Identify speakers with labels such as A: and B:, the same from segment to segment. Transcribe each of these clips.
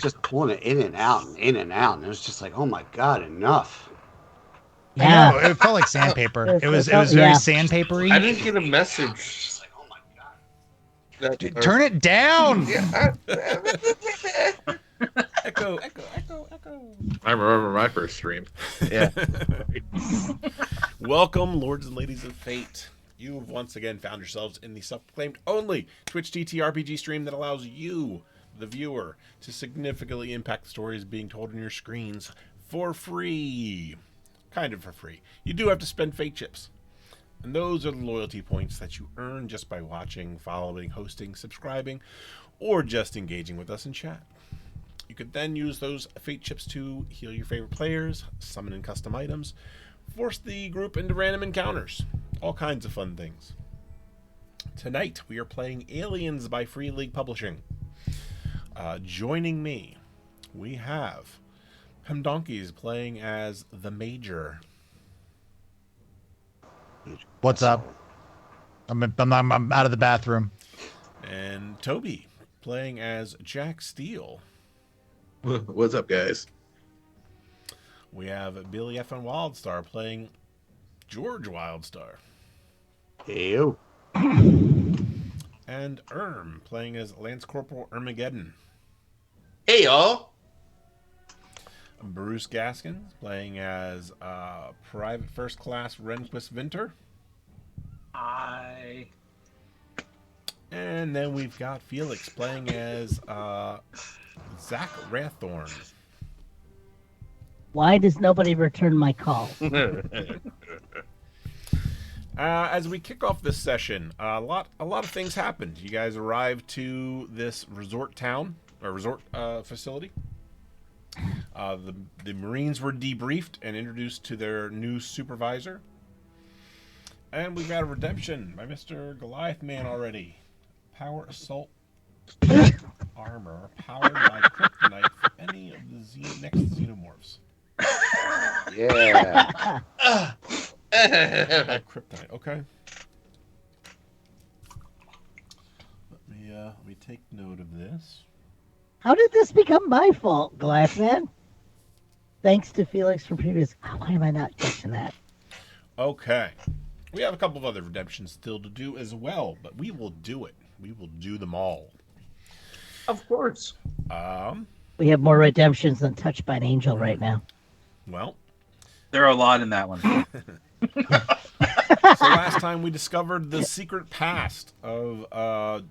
A: just pulling it in and out and in and out, and it was just like, oh my god, enough.
B: I know it felt like sandpaper. It was very
C: I
B: sandpapery.
C: didn't get a message.
A: Just like, oh my god.
B: Turn it down.
C: Yeah,
D: Echo.
C: I remember my first stream.
D: Yeah. Welcome, lords and ladies of fate. You have once again found yourselves in the self-proclaimed only Twitch TTRPG stream that allows you, the viewer, to significantly impact the stories being told on your screens for free. Kind of for free. You do have to spend fate chips. And those are the loyalty points that you earn just by watching, following, hosting, subscribing, or just engaging with us in chat. You could then use those fate chips to heal your favorite players, summon in custom items, force the group into random encounters, all kinds of fun things. Tonight we are playing Aliens by Free League Publishing. Joining me, we have Donkeys playing as the Major.
B: What's up? I'm out of the bathroom.
D: And Toby playing as Jack Steele.
C: What's up, guys?
D: We have Billy F. and Wildstar playing George Wildstar.
A: Ew.
D: And playing as Lance Corporal Armageddon.
C: Hey, y'all.
D: Bruce Gaskins playing as Private First Class Rehnquist Vinter.
E: Hi.
D: And then we've got Felix playing as Zach Rathorn.
F: Why does nobody return my call?
D: As we kick off this session, a lot of things happened. You guys arrived to this resort town or resort facility. The Marines were debriefed and introduced to their new supervisor. And we've got a redemption by Mr. Goliath Man already. Power assault armor powered by kryptonite for any of the next xenomorphs.
A: Yeah.
D: Kryptonite, okay. Let me take note of this.
F: How did this become my fault, Glassman? Thanks to Felix from previous. Why am I not catching that?
D: Okay. We have a couple of other redemptions still to do as well, but we will do it. We will do them all.
E: Of course.
F: We have more redemptions than Touched by an Angel right now.
D: Well,
E: there are a lot in that one.
D: So last time we discovered the secret past of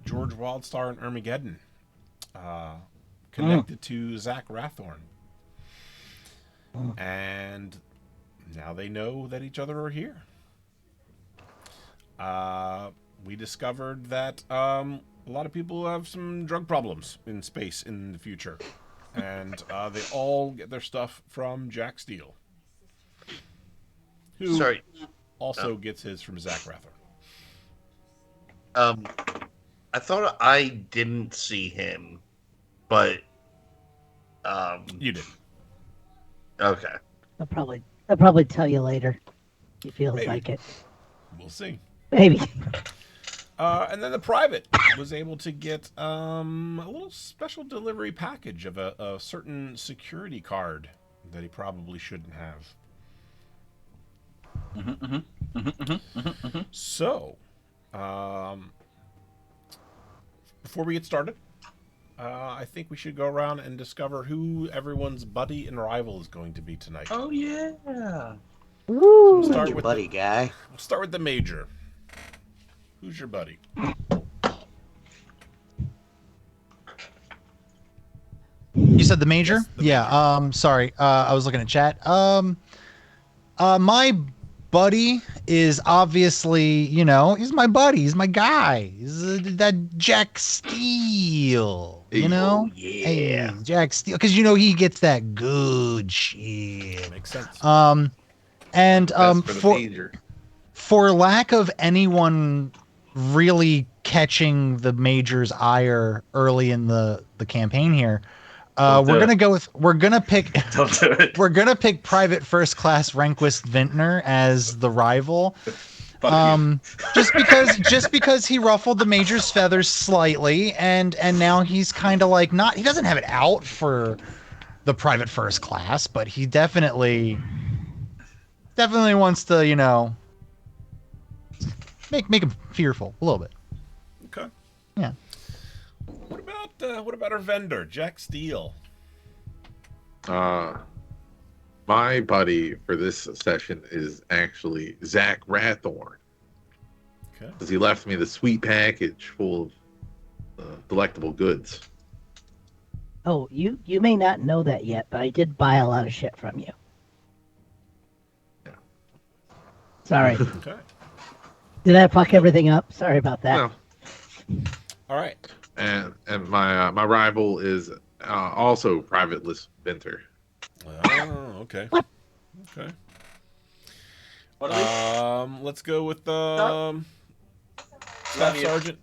D: George Wildstar and Armageddon, connected to Zach Rathorn. And now they know that each other are here. We discovered that a lot of people have some drug problems in space in the future. And they all get their stuff from Jack Steele. Who also gets his from Zach Rathorn.
C: I thought I didn't see him, but
D: You did.
C: Okay.
F: I'll probably tell you later. He feels like it.
D: We'll see.
F: Maybe.
D: And then the private was able to get a little special delivery package of a certain security card that he probably shouldn't have. So, before we get started, I think we should go around and discover who everyone's buddy and rival is going to be tonight.
E: Oh, yeah.
F: Ooh.
D: So
A: Your buddy guy.
D: We'll start with the Major. Who's your buddy?
B: You said the Major?
D: Yes, the
B: Yeah.
D: Major.
B: Sorry. I was looking at chat. My buddy is obviously, he's my buddy. He's my guy. He's that Jack Steele.
C: Yeah.
B: Hey, Jack Steele, because he gets that good shit.
D: Makes sense.
B: And
C: That's for the major.
B: for lack of anyone really catching the Major's ire early in the campaign here, we're gonna pick
E: Don't do it.
B: we're gonna pick Private First Class Rehnquist Vintner as the rival. Just because he ruffled the major's feathers slightly, and now he's kind of like not. He doesn't have it out for the private first class, but he definitely wants to, make him fearful a little bit.
D: Okay.
B: Yeah.
D: What about our vendor, Jack Steele?
G: My buddy for this session is actually Zach Rathorn.
D: Okay.
G: Because he left me the sweet package full of delectable goods.
F: Oh, you may not know that yet, but I did buy a lot of shit from you.
G: Yeah.
F: Sorry.
D: Okay.
F: Did I fuck everything up? Sorry about that.
G: No.
D: All right.
G: And my rival is also privateless Venter.
D: Oh, okay.
F: What?
D: Okay.
E: What are we?
D: Let's go with
E: Love
D: Staff
E: you.
D: Sergeant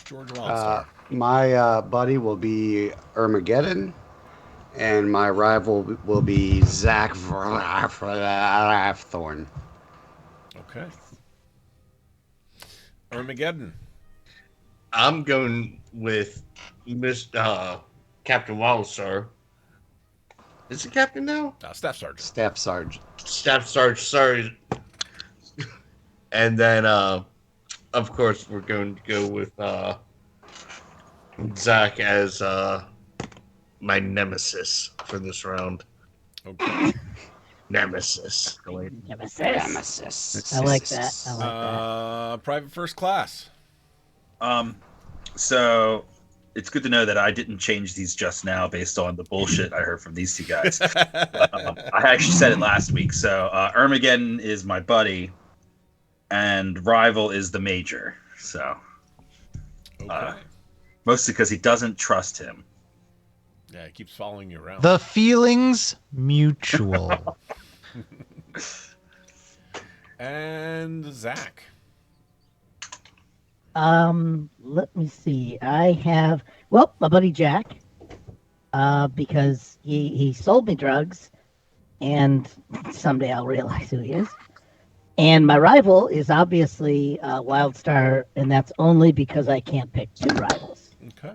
D: George Wildstar.
A: My buddy will be Armageddon, and my rival will be Zach Thorn.
D: Okay. Armageddon.
C: I'm going with Captain Wildstar. Is it Captain now?
D: Staff Sergeant.
A: Staff Sergeant.
C: Staff Sarge, sorry. And then, of course, we're going to go with Zach as my nemesis for this round.
D: Okay.
C: Nemesis.
F: Nemesis. I like that. I like that.
D: Private First Class.
E: So it's good to know that I didn't change these just now based on the bullshit I heard from these two guys. I actually said it last week. So Armageddon is my buddy, and Rival is the major. So
D: Okay.
E: mostly because he doesn't trust him.
D: Yeah, it keeps following you around.
B: The feelings mutual.
D: And Zach.
F: Let me see. I have my buddy Jack, because he sold me drugs, and someday I'll realize who he is. And my rival is obviously Wildstar, and that's only because I can't pick two rivals.
D: Okay.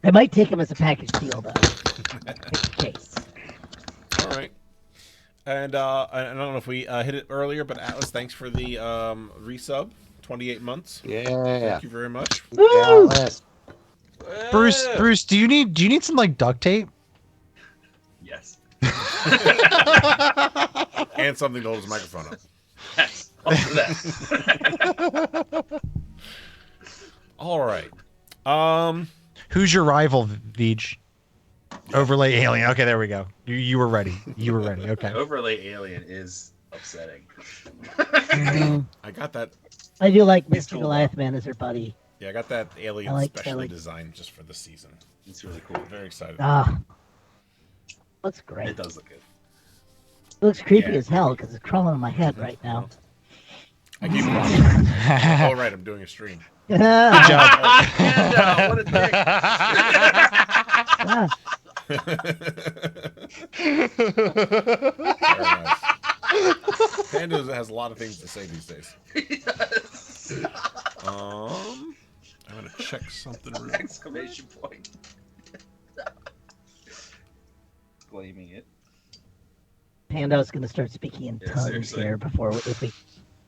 F: I might take him as a package deal though, just in case.
D: All right. And I don't know if we hit it earlier, but Atlas, thanks for the resub. 28 months.
A: Yeah.
D: Thank you very much.
F: Woo!
A: Alice.
B: Bruce, do you need some like duct tape?
E: Yes.
D: And something to hold his microphone up.
E: Yes. I'll do that.
D: All right.
B: Who's your rival, Vij? Overlay Alien. Okay, there we go. You were ready. You were ready. Okay.
E: Overlay Alien is upsetting.
D: I got that.
F: I do like
E: He's
F: Mr.
E: cool,
F: Goliath Man as her buddy.
D: Yeah, I got that alien
F: I like-
D: specially designed just for this season.
E: It's really cool.
D: Very excited.
F: Looks great.
E: It does look good.
F: It looks creepy
E: Yeah.
F: as hell because it's crawling on my head right now.
D: I keep watching. Oh, right. I'm doing a stream.
B: Good job.
E: Yeah, what a dick.
F: Ah,
D: Very nice. Panda has a lot of things to say these days.
E: Yes.
D: I'm gonna check something real.
E: Exclamation point. Blaming it.
F: Pando's gonna start speaking in
E: Yeah,
F: tongues
E: seriously.
F: here before if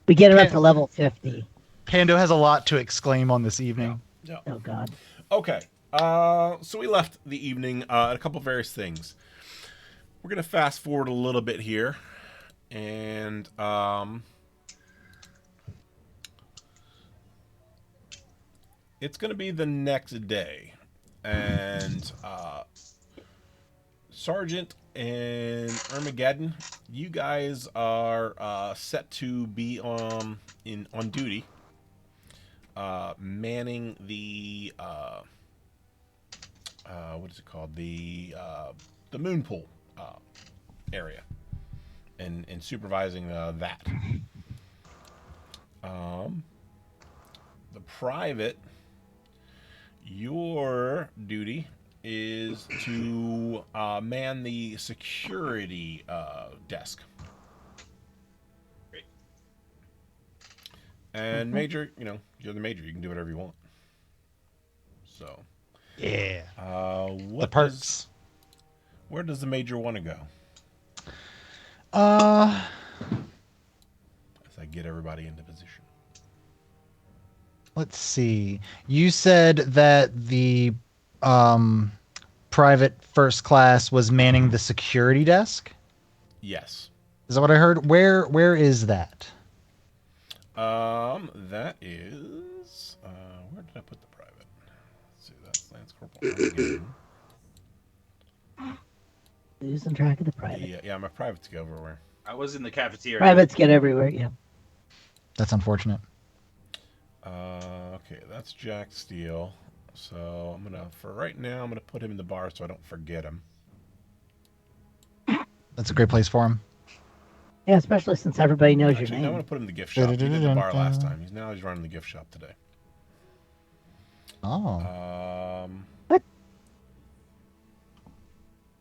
F: we get her up to level 50.
B: Pando has a lot to exclaim on this evening.
D: Yeah.
F: Oh God.
D: Okay. So we left the evening at a couple various things. We're gonna fast forward a little bit here, and it's gonna be the next day, and Sergeant and Armageddon, you guys are set to be on duty, manning the what is it called, the moon pool area, and supervising that. The private, your duty is to man the security desk. And Major, you're the Major. You can do whatever you want. So,
B: Yeah.
D: what
B: The perks.
D: Where does the Major want to go?
B: Uh,
D: As I get everybody into position.
B: let's see. You said that the private first class was manning the security desk.
D: Yes.
B: Is that what I heard? Where is that?
D: That is. Where did I put the private? Let's see. That's Lance Corporal again.
F: Losing track of the private.
D: Yeah, my privates go everywhere.
E: I was in the cafeteria.
F: Privates get everywhere. Yeah.
B: That's unfortunate.
D: Okay, that's Jack Steele. So for right now, I'm gonna put him in the bar so I don't forget him.
B: That's a great place for him.
F: Yeah, especially since everybody knows
D: Actually,
F: your
D: no, I'm
F: name.
D: gonna put him in the gift shop. He did the bar last time. He's running the gift shop today.
B: Oh.
F: What?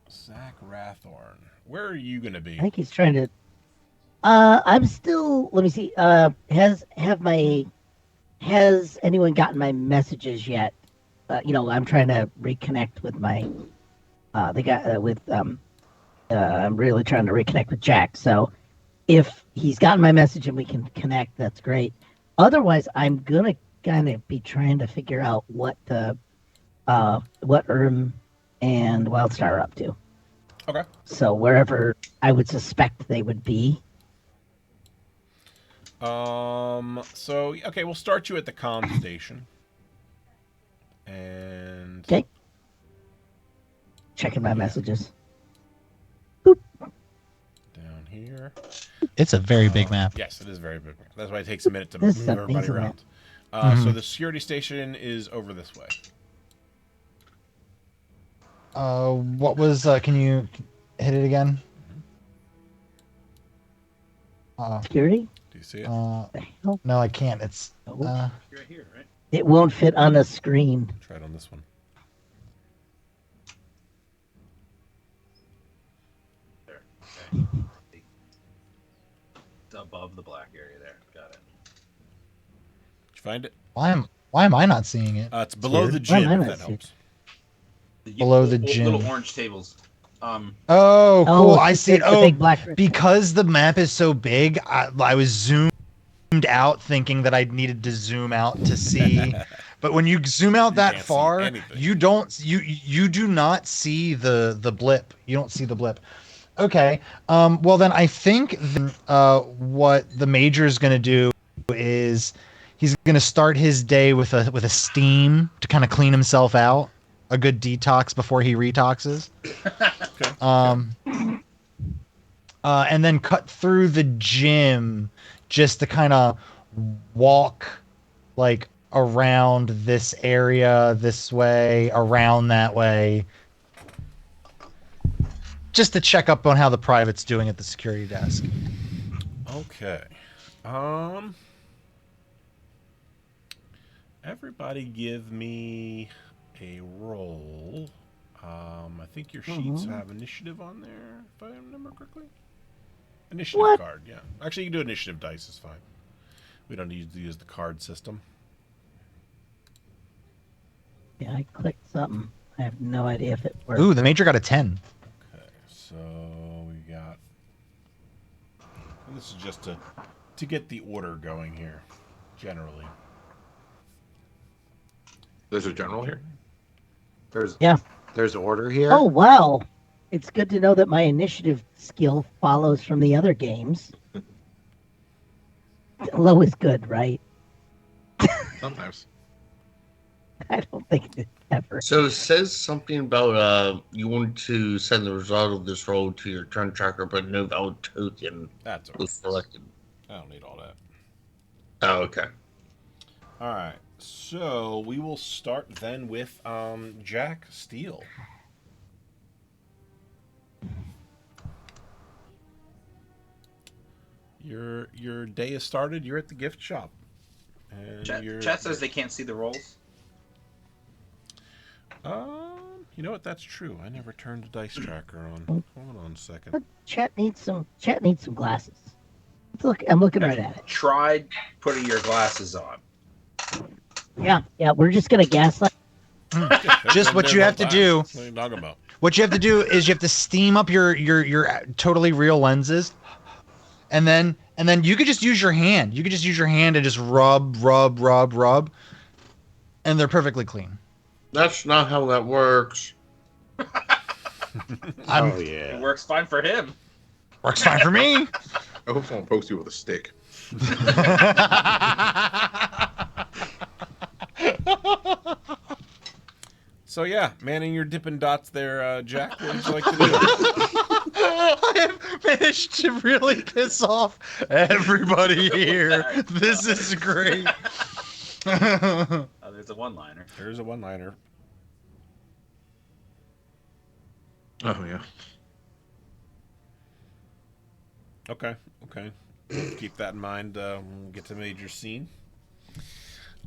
D: Zach Rathorn. Where are you gonna be?
F: I think he's trying to. I'm still. Let me see. Has anyone gotten my messages yet? I'm trying to reconnect with my. The guy with I'm really trying to reconnect with Jack. So, if he's gotten my message and we can connect, that's great. Otherwise, I'm gonna kind of be trying to figure out what what and Wildstar are up to.
D: Okay.
F: So wherever I would suspect they would be.
D: So okay, we'll start you at the comm station. And
F: Okay. Checking my messages.
D: down here.
B: It's a very big map.
D: Yes, it is very big. That's why it takes a minute to
F: This
D: move
F: is
D: everybody
F: amazing
D: around.
F: map.
D: So the security station is over this way.
B: What was? Can you hit it again?
F: Security?
D: Do you see it?
F: Oh,
B: No, I can't. It's.
E: You're right here, right?
F: it won't fit on the screen.
D: Try it on this one.
E: There. Okay. It's above the black area there. Got it.
D: Did you find it?
B: Why am I not seeing it?
D: It's below
B: weird.
D: the gym,
F: Why am I
D: if
F: not
D: that
F: seeing
D: helps.
B: Below the gym.
E: Little orange tables.
B: Oh, cool. I see it.
F: it's the
B: Oh,
F: big black.
B: because the map is so big, I was zoomed out thinking that I needed to zoom out to see. But when you zoom out that
D: can't see
B: far,
D: anything.
B: you do not see the blip. You don't see the blip. Okay. Well then I think what the Major is going to do is he's going to start his day with a steam to kind of clean himself out. A good detox before he retoxes.
D: Okay.
B: And then cut through the gym just to kind of walk like around this area this way, around that way, just to check up on how the private's doing at the security desk.
D: Okay. Everybody give me a roll. I think your sheets have initiative on there, if I remember correctly. Initiative
F: What?
D: card, yeah. Actually, you can do initiative dice, it's fine. We don't need to use the card system.
F: Yeah, I clicked something. I have no idea if it worked.
B: Ooh, the Major got a 10.
D: Okay, so we got... And this is just to get the order going here, generally.
G: There's a general here.
A: There's order here.
F: Oh, wow. It's good to know that my initiative skill follows from the other games. Low is good, right?
G: Sometimes.
F: I don't think it ever.
C: So it says something about you want to send the result of this roll to your turn tracker, but no valid token
D: That's all right.
C: was selected.
D: I don't need all that.
C: Oh, okay.
D: All right, so we will start then with Jack Steele. Your day has started. You're at the gift shop, and
E: Chat says they can't see the rolls.
D: You know what? That's true. I never turned the dice tracker on. Hold on a second.
F: Chat needs some glasses. look. I'm looking
E: Have
F: right
E: you
F: at it.
E: tried putting your glasses on?
F: Yeah. We're just gonna gaslight.
B: Just what you have to do.
D: What are you talking about?
B: What you have to do is you have to steam up your totally real lenses, and then you could just use your hand. You could just use your hand and just rub, and they're perfectly clean.
C: That's not how that works.
A: Oh
E: It
A: yeah.
E: works fine for him.
B: Works fine for me.
G: I hope someone pokes you with a stick.
D: So yeah, manning your Dippin' Dots there, Jack. What would you like to do?
B: I have managed to really piss off everybody here. This is great.
E: Oh, there's a one-liner.
D: Here's a one-liner.
G: Oh yeah.
D: Okay. Keep that in mind. When we get to major scene.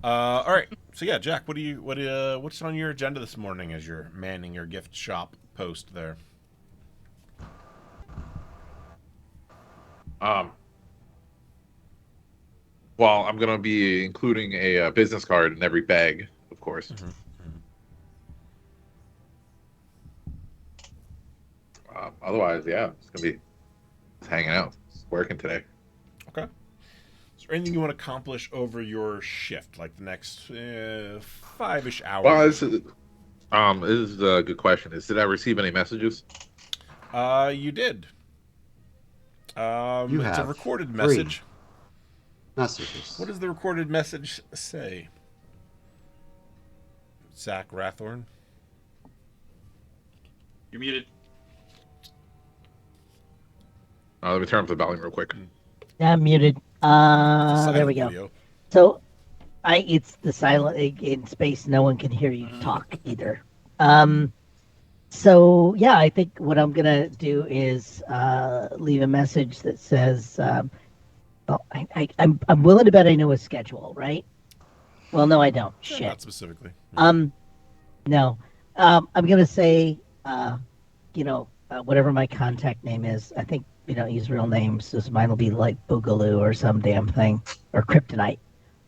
D: All right. So yeah, Jack, what's on your agenda this morning as you're manning your gift shop post there?
G: Well, I'm gonna be including a business card in every bag, of course. Otherwise, yeah, it's gonna be just hanging out, just working today.
D: Okay. Is there anything you want to accomplish over your shift, like the next 5-ish hours?
G: Well, this is a good question. Did I receive any messages?
D: You did.
A: You
D: it's a
A: have
D: recorded
A: 3
D: message.
A: messages.
D: What does the recorded message say? Zach Rathorn.
E: You're muted.
G: Let me turn up the volume real quick.
F: I'm muted.
D: It's a
F: There we
D: silent
F: go.
D: video.
F: So, it's the silent in space. No one can hear you talk either. So yeah, I think what I'm gonna do is leave a message that says, well, I'm willing to bet I know his schedule, right? Well, no, I don't.
D: Yeah,
F: Shit.
D: not specifically.
F: No. I'm gonna say, whatever my contact name is. I think use real names. So mine will be like Boogaloo or some damn thing, or Kryptonite.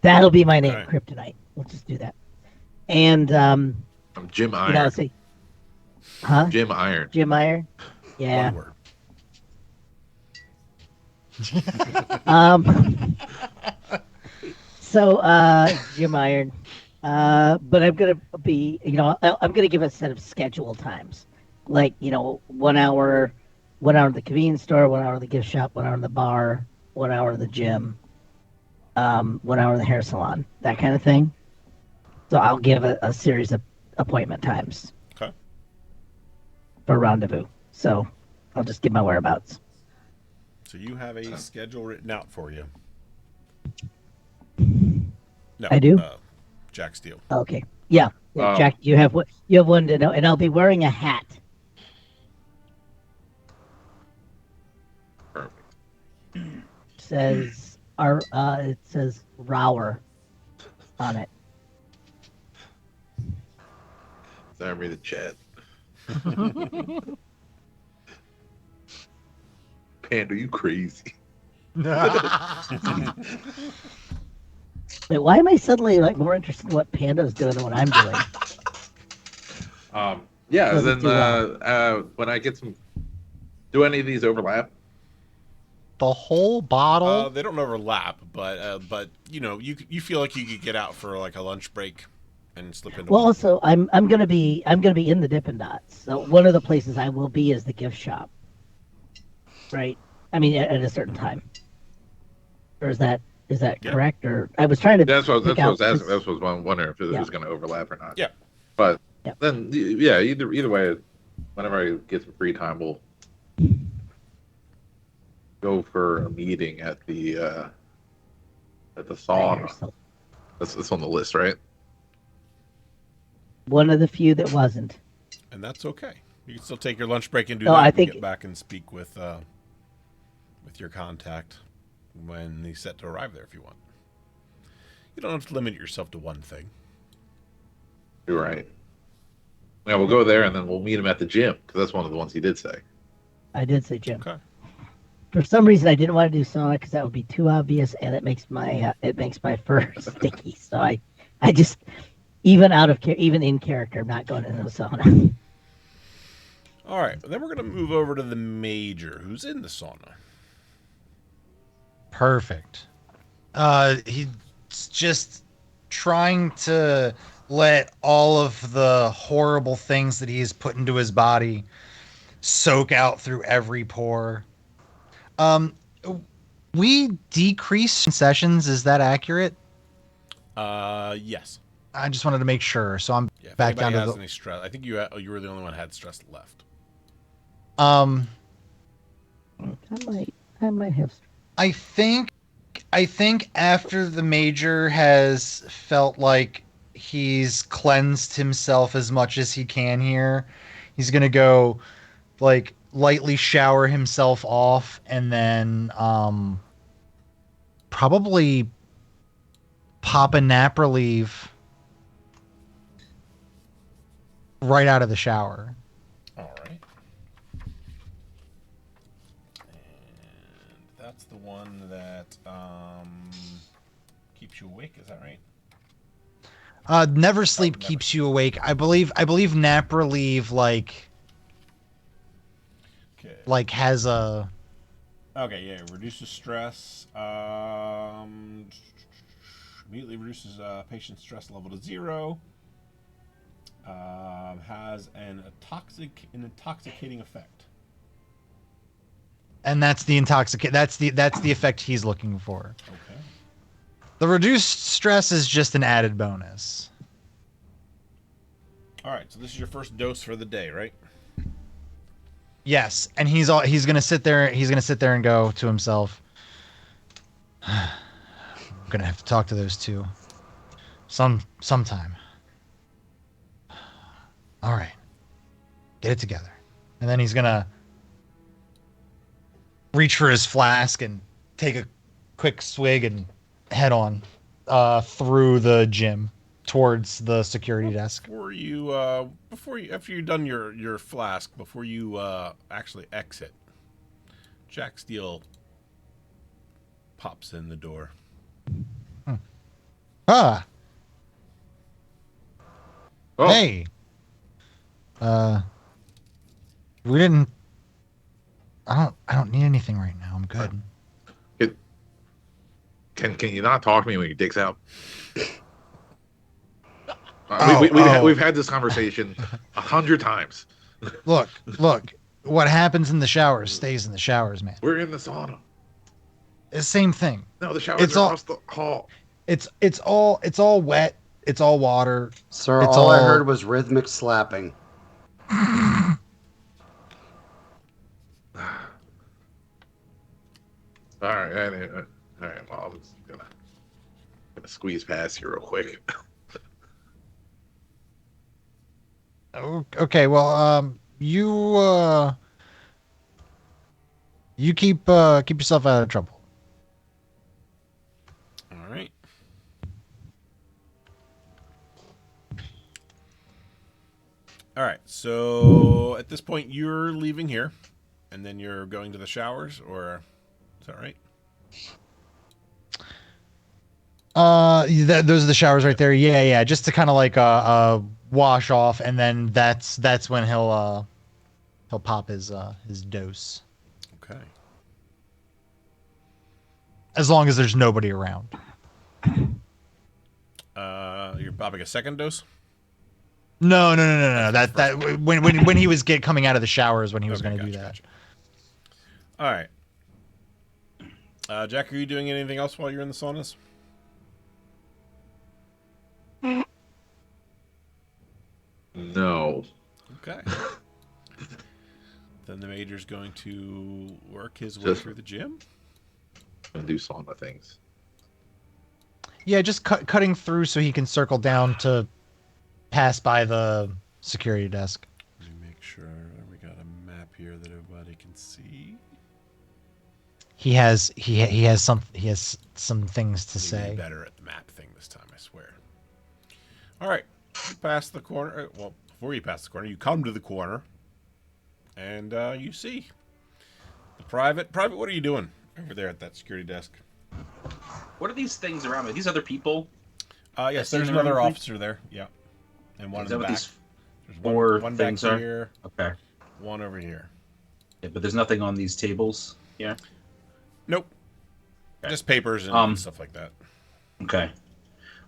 F: That'll be my name,
D: Okay.
F: Kryptonite. We'll just do that. And
G: I'm Jim Iron.
F: let's see. Huh?
G: Jim Iron.
F: Jim Iron? Yeah.
D: One word.
F: Jim Iron. But I'm gonna be, I'm gonna give a set of schedule times, like 1 hour, 1 hour at the convenience store, 1 hour at the gift shop, 1 hour in the bar, 1 hour at the gym, 1 hour in the hair salon, that kind of thing. So I'll give a series of appointment times.
D: Okay.
F: For rendezvous. So I'll just give my whereabouts.
D: So you have a schedule written out for you. No,
F: I do?
D: Jack Steele.
F: Okay. Yeah.
G: Oh.
F: Jack, you have one to know, and I'll be wearing a hat.
G: Perfect.
F: It says Rower on it.
G: Sorry, read the chat. Panda, you crazy?
F: Wait, why am I suddenly more interested in what Panda's doing than what I'm doing?
G: Yeah.
F: Doesn't
G: Then
F: do
G: when I get some, do any of these overlap?
B: The whole bottle.
D: They don't overlap, but you feel like you could get out for like a lunch break and slip into.
F: Well,
D: one.
F: also I'm gonna be in the Dippin' Dots. So one of the places I will be is the gift shop. Right. I mean, at a certain time. Or is that correct? Or I was trying to.
G: That's what I was asking.
F: Because-
G: That's what I was wondering if it
F: Yeah.
G: was going to overlap or not.
D: Yeah.
G: But
F: Yeah.
G: then, yeah, either way, whenever I get some free time, we'll go for a meeting at the sauna.
F: So
G: That's on the list, right?
F: one of the few that wasn't.
D: And that's okay. You can still take your lunch break and do
F: No,
D: that.
F: I
D: and
F: think-
D: get back and speak with your contact when he's set to arrive there if you want. You don't have to limit yourself to one thing.
G: You're right. Yeah, we'll go there and then we'll meet him at the gym because that's one of the ones he did say.
F: I did say Jim.
D: Okay.
F: For some reason, I didn't want to do sauna because that would be too obvious, and it makes my fur sticky. So I just even in character, I'm not going into the sauna.
D: All right, then we're gonna move over to the major, who's in the sauna.
B: Perfect. He's just trying to let all of the horrible things that he's put into his body soak out through every pore. Um, we decrease sessions. Is that accurate?
D: Yes.
B: I just wanted to make sure. So I'm
D: Yeah. If
B: back down
D: anybody
B: to
D: has
B: the.
D: any stress, I think you were the only one who had stress left.
B: Um,
F: I might have.
B: I think after the major has felt like he's cleansed himself as much as he can here, he's gonna go like lightly shower himself off and then probably pop a nap relief right out of the shower.
D: All right. And that's the one that keeps you awake. Is that right?
B: Never sleep
D: Never
B: keeps
D: Sleep.
B: you awake. I believe nap relief like
D: Okay.
B: has a
D: Okay. Yeah. Reduces stress. Immediately reduces patient's stress level to 0. Has an intoxicating effect.
B: and that's the that's the effect he's looking for.
D: Okay.
B: The reduced stress is just an added bonus.
D: All right. So this is your first dose for the day, right?
B: Yes, and he's gonna sit there. He's gonna sit there and go to himself. I'm gonna have to talk to those two sometime. All right, get it together, and then he's gonna reach for his flask and take a quick swig and head on through the gym towards the security desk.
D: After you've done your flask, before you actually exit, Jack Steele pops in the door.
B: Ah,
G: Oh,
B: hey, we didn't. I don't need anything right now. I'm good.
G: can you not talk to me when your dick's out?
B: Oh.
G: We've had this conversation 100 times.
B: Look. What happens in the showers stays in the showers, man.
G: We're in the sauna.
B: It's the same thing.
G: No, the showers
B: It's
G: are
B: all-
G: across the hall.
B: It's all wet. It's all water.
A: Sir,
B: It's
A: all I
B: all-
A: heard was rhythmic slapping.
G: All right, all right. Well, I'm just gonna squeeze past you real quick.
B: Okay. Well, you keep yourself out of trouble.
D: All right. All right. So at this point, you're leaving here, and then you're going to the showers, or is that right?
B: Those are the showers right there. Yeah. Just to kind of like wash off, and then that's when he'll pop his dose.
D: Okay.
B: As long as there's nobody around.
D: You're popping a second dose.
B: No.
D: That's the
B: That
D: first
B: when he was coming out of the showers when he was
D: Okay,
B: going to do
D: gotcha,
B: that.
D: All right. Jack, are you doing anything else while you're in the saunas?
G: No.
D: Okay. Then the major's going to work his way
G: Just-
D: through the gym.
G: Gonna do sauna things.
B: Yeah, just cutting through so he can circle down to pass by the security desk.
D: Let me make sure we got a map here that everybody can see.
B: He has some things to
D: Maybe
B: say.
D: better at the map thing this time, I swear. All right. You pass the corner. Well, before you pass the corner, you come to the corner, and you see Private, what are you doing over there at that security desk?
E: What are these things around me? These other people?
D: Yes,
E: That's in
D: there's
E: the room
D: another
E: with me?
D: officer there. Yeah, and one
E: Is
D: in
E: that
D: the
E: what
D: back.
E: these
D: There's
E: four
D: one back
E: things are?
D: here,
E: Okay.
D: one over here.
E: Yeah, but there's nothing on these tables here.
D: Nope,
E: Okay.
D: just papers and
E: Um.
D: stuff like that.
E: Okay.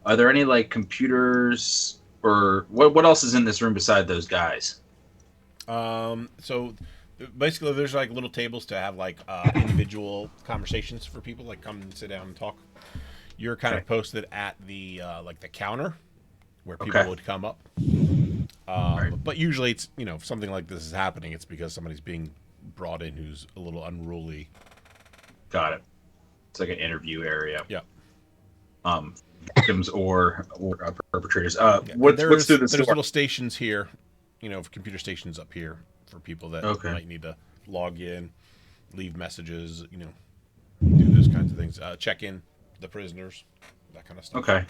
E: Are there any like computers or what else is in this room beside those guys?
D: So basically, there's like little tables to have like individual conversations for people, like come and sit down and talk. You're kind
E: Okay.
D: of posted at the like the counter where people
E: Okay.
D: would come up.
E: Right.
D: But usually, it's if something like this is happening, it's because somebody's being brought in who's a little unruly.
E: Got it. It's like an interview area.
D: Yeah.
E: Victims or perpetrators.
D: Yeah.
E: What's through this
D: there's
E: door?
D: little stations here, computer stations up here for people that
E: Okay.
D: might need to log in, leave messages, do those kinds of things. Check in the prisoners, that kind of stuff.
E: Okay.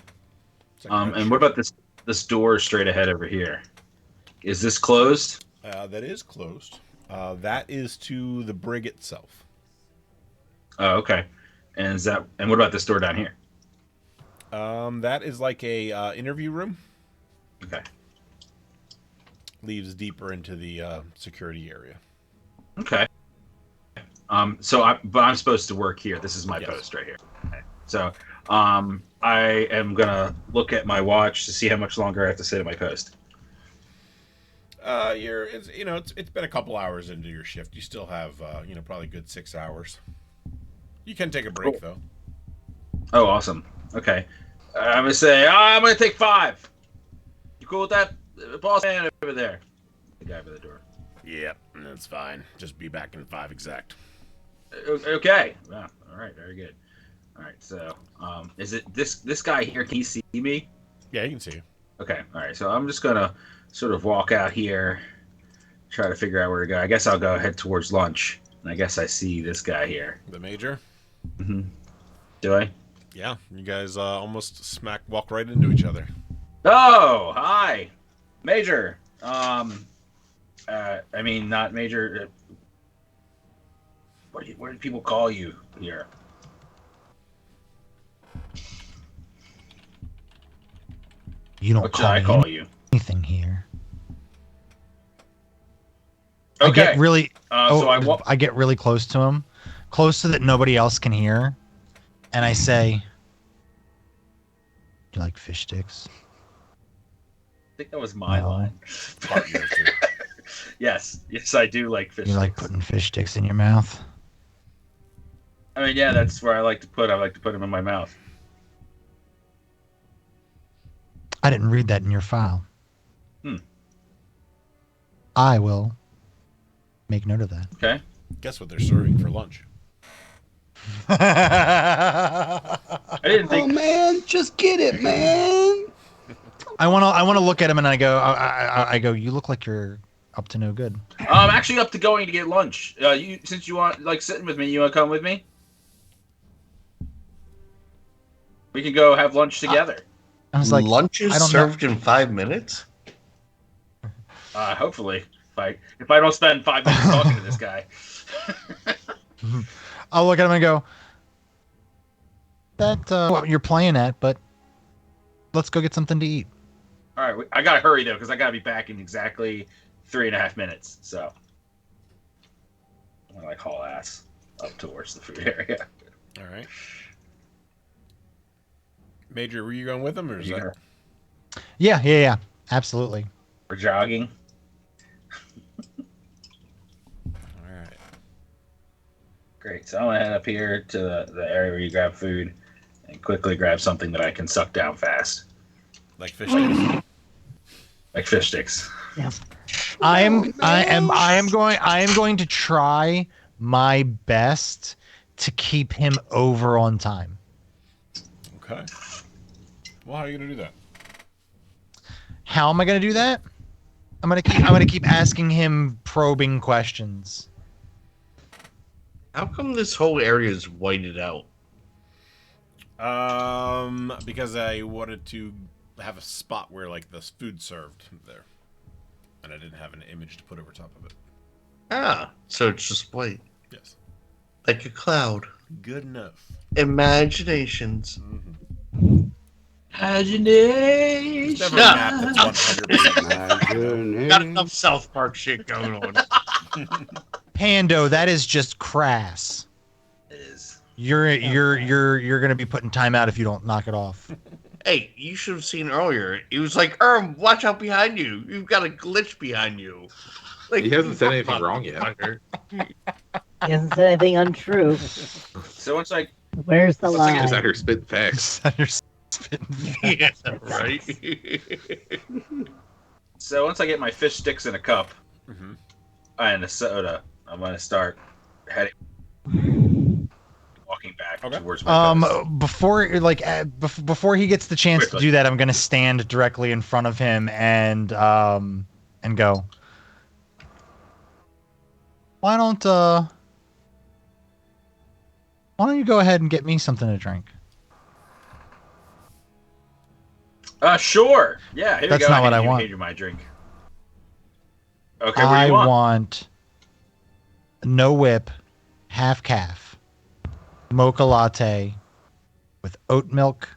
D: Second
E: And what about this door straight ahead over here? Is this closed?
D: that is closed. That is to the brig itself.
E: Oh, okay. And what about this door down here?
D: That is like a interview room.
E: Okay.
D: Leads deeper into the security area.
E: Okay. I'm supposed to work here. This is my
D: Yes.
E: post right here. Okay. So, I am gonna look at my watch to see how much longer I have to sit at my post.
D: It's been a couple hours into your shift. You still have probably a good 6 hours. You can take a break though.
E: Oh, awesome. Okay. I'm gonna say I'm gonna take 5. You cool with that, boss man over there? The guy by the door.
D: Yep, that's fine. Just be back in 5 exact.
E: Okay. Wow. All right. Very good. All right. So, is it this guy here? Can he see me?
D: Yeah, you can see you.
E: Okay. All right. So I'm just gonna sort of walk out here, try to figure out where to go. I guess I'll go head towards lunch. And I guess I see this guy here.
D: The major.
E: Mm-hmm. Do I?
D: Yeah, you guys almost walk right into each other.
E: Oh, hi, Major. I mean, not Major. What do people call you here?
B: You don't
E: What should
B: call
E: I
B: me
E: call you?
B: anything here.
E: Okay.
B: I get really
E: So
B: I get really close to him, close so that nobody else can hear, and I say, "Do you like fish sticks?"
E: I think that was my
B: No.
E: line.
D: Partner too.
E: Yes, I do like fish.
B: You like
E: sticks.
B: putting fish sticks in your mouth?
E: I mean, yeah, that's where I like to put. I like to put them in my mouth.
B: I didn't read that in your file.
E: Hmm.
B: I will make note of that.
E: Okay.
D: Guess what they're serving for lunch?
E: I didn't
A: Oh
E: think.
A: man, just get it, man.
B: I want to look at him and I go, you look like you're up to no good.
E: I'm actually up to going to get lunch. Since you want like sitting with me, you want to come with me? We can go have lunch together.
B: I was like,
C: Lunch is
B: I don't
C: served in 5 minutes?
E: Hopefully, if I don't spend 5 minutes talking to this guy.
B: I'll look at him and go, what you're playing at, but let's go get something to eat.
E: All right, I gotta hurry though because I gotta be back in exactly 3.5 minutes. So I'm gonna like haul ass up towards the food area.
D: All right. Major, were you going with them or is that?
B: Yeah, absolutely.
E: We're jogging.
D: All right.
E: Great. So I'm gonna head up here to the area where you grab food and quickly grab something that I can suck down fast,
D: Like fish sticks.
E: like fish sticks.
F: Yeah.
B: I am going to try my best to keep him over on time.
D: Okay. Well, how are you gonna do that?
B: How am I going to do that? I'm going to keep asking him probing questions.
C: How come this whole area is whited out?
D: Because I wanted to have a spot where like the food served there, and I didn't have an image to put over top of it.
C: Ah, so it's just white.
D: Yes.
C: like a cloud.
D: Good enough.
C: Imaginations.
D: There's never a map that's 100%.
C: Got enough South Park shit going on.
B: Pando, that is just crass.
E: It is.
B: You're gonna be putting time out if you don't knock it off.
C: Hey, you should have seen earlier. He was like, watch out behind you. You've got a glitch behind you. Like,
G: He hasn't said anything wrong yet.
F: He hasn't said anything untrue.
E: So once I
F: Where's the
G: Looks like he's out
F: lie?
G: here spitting facts.
C: yeah, right.
E: So once I get my fish sticks in a cup
D: Mhm.
E: and a soda, I'm gonna start heading, walking back
D: Okay.
E: towards my post.
B: Before he gets the chance to do that, I'm gonna stand directly in front of him and go. Why don't you go ahead and get me something to drink?
E: Sure. Yeah, here
B: That's
E: we go.
B: not what I
E: hand you-
B: want.
E: hand you my drink. Okay, what do
B: I
E: you want?
B: want no whip, half calf, mocha latte with oat milk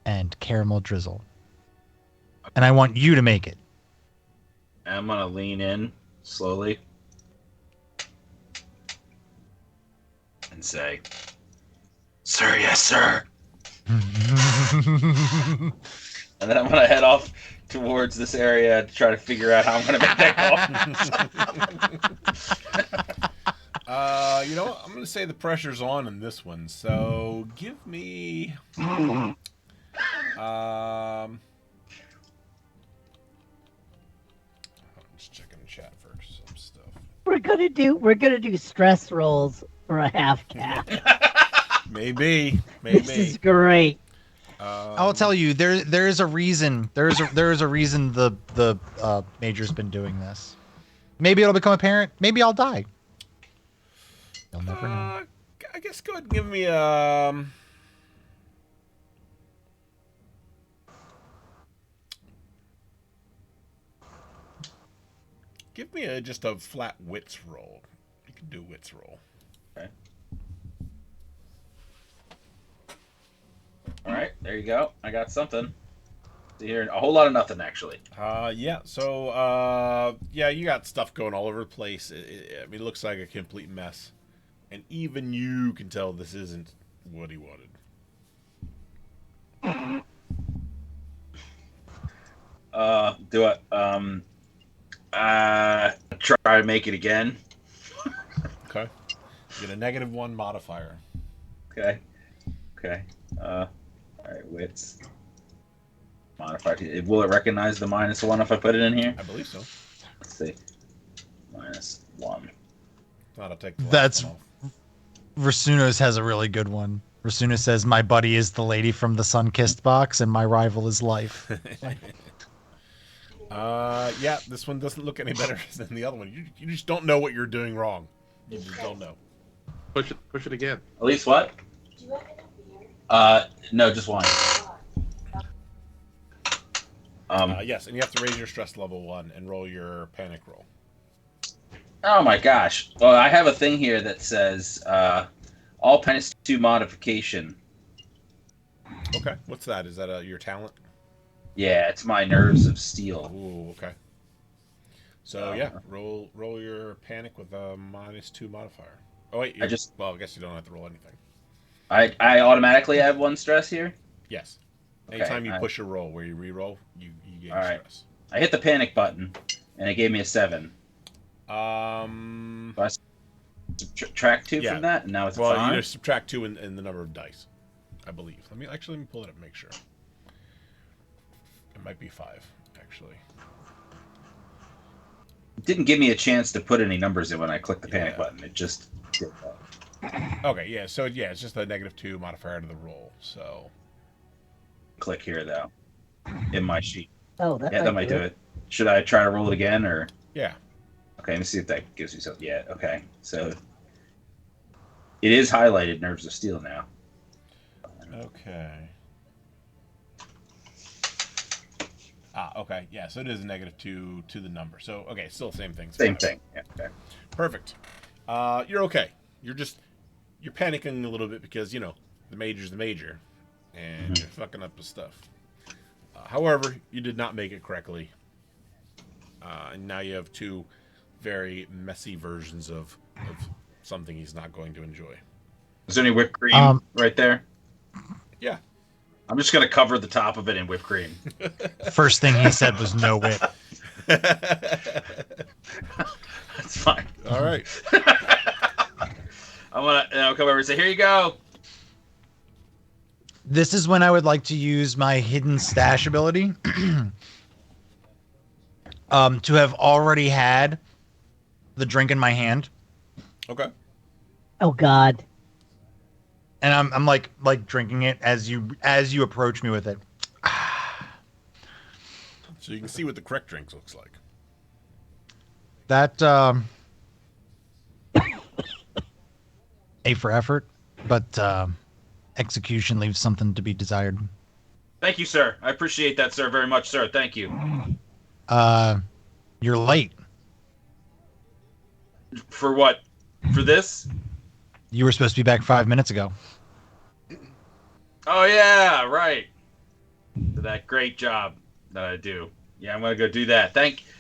B: and caramel drizzle. And I want you to make it.
E: I'm gonna lean in slowly and say, "Sir, yes, sir." And then I'm gonna head off towards this area to try to figure out how I'm gonna make that call.
D: You know what? I'm going to say the pressure's on in this one. So give me. I'm just checking the chat for some stuff.
F: We're gonna do stress rolls for a half cap.
D: Maybe.
F: This is great.
B: I'll tell you, there is a reason. There is a reason the major's been doing this. Maybe it'll become apparent. Maybe I'll die. You'll never know.
D: I guess go ahead and give me just a flat wits roll. You can do wits roll.
E: Okay. All right, there you go. I got something. See here, a whole lot of nothing actually.
D: Yeah. So, yeah, you got stuff going all over the place. I mean, it looks like a complete mess, and even you can tell this isn't what he wanted.
E: Do it. Try to make it again.
D: Okay. Get a -1 modifier.
E: Okay. All right, wits. Modified. Will it recognize the -1 if I put it in here?
D: I believe so.
E: Let's see. -1.
D: I'll take the last
B: That's
D: one off.
B: Rasunos has a really good one. Rasuno says, "My buddy is the lady from the sun-kissed box, and my rival is life."
D: Yeah, this one doesn't look any better than the other one. You just don't know what you're doing wrong. You just don't know.
G: Push it again.
E: At least what? No, just one.
D: Yes, and you have to raise your stress level 1 and roll your panic roll.
E: Oh my gosh. Well, I have a thing here that says all penance 2 modification.
D: Okay, what's that? Is that your talent?
E: Yeah, it's my nerves of steel.
D: Ooh, okay. So yeah, roll your panic with a -2 modifier. Oh wait, well, I guess you don't have to roll anything.
E: I automatically have 1 stress here.
D: Yes.
E: Okay,
D: Anytime you push a roll where you re-roll, you gain stress.
E: I hit the panic button, and it gave me a 7. Subtract 2 from that, and now it's a 5.
D: You just subtract 2 in the number of dice, I believe. Let me pull it up and make sure. It might be 5, actually.
E: It didn't give me a chance to put any numbers in when I clicked the panic button. It just did that.
D: Okay, yeah. So yeah, it's just a -2 modifier to the roll. So
E: click here though, in my sheet.
F: Oh,
E: that might do it. Should I try to roll it again or?
D: Yeah.
E: Okay, let me see if that gives me something. Yeah. Okay, so it is highlighted nerves of steel now.
D: Okay. Okay. Yeah, so it is a -2 to the number. So, okay, still same thing.
E: Same thing. Yeah, okay.
D: Perfect. You're okay. You're panicking a little bit because the major's the major, and you're fucking up with stuff. However, you did not make it correctly, and now you have two very messy versions of something he's not going to enjoy.
E: Is there any whipped cream right there?
D: Yeah.
E: I'm just gonna cover the top of it in whipped cream.
B: First thing he said was no whip.
E: That's fine.
D: All right.
E: I'm gonna come over and say, "Here you go."
B: This is when I would like to use my hidden stash ability to have already had the drink in my hand,
D: Okay.
F: Oh God.
B: and I'm like drinking it as you approach me with it.
D: So you can see what the correct drink looks like.
B: That A for effort, but execution leaves something to be desired.
E: Thank you, sir. I appreciate that, sir, very much, sir. Thank you.
B: You're late.
E: For what? For this?
B: You were supposed to be back 5 minutes ago.
E: Oh yeah, right. For that great job that I do. Yeah, I'm gonna go do that.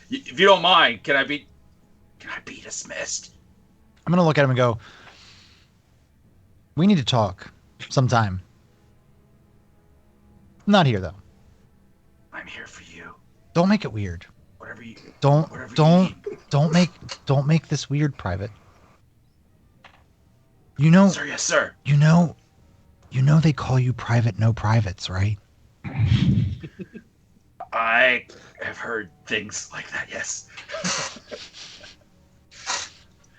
E: If you don't mind, can I be dismissed?
B: I'm gonna look at him and go, we need to talk sometime. Not here though.
E: I'm here for you.
B: Don't make it weird.
E: Whatever you
B: Don't
E: need.
B: don't make this weird, Private. You know,
E: Sir, yes, sir.
B: you know they call you Private No Privates, right?
E: I have heard things like that, yes.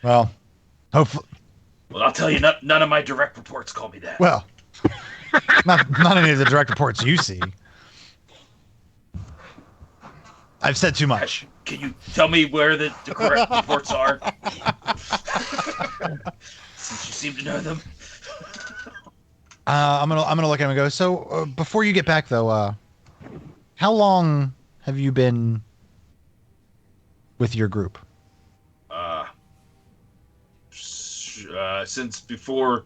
B: Well, hopefully,
E: Well, I'll tell you, none of my direct reports call me that.
B: well, not any of the direct reports you see. I've said too much.
E: Can you tell me where the correct reports are? Since you seem to know them.
B: I'm gonna look at him and go. So before you get back though, how long have you been with your group?
E: Since before.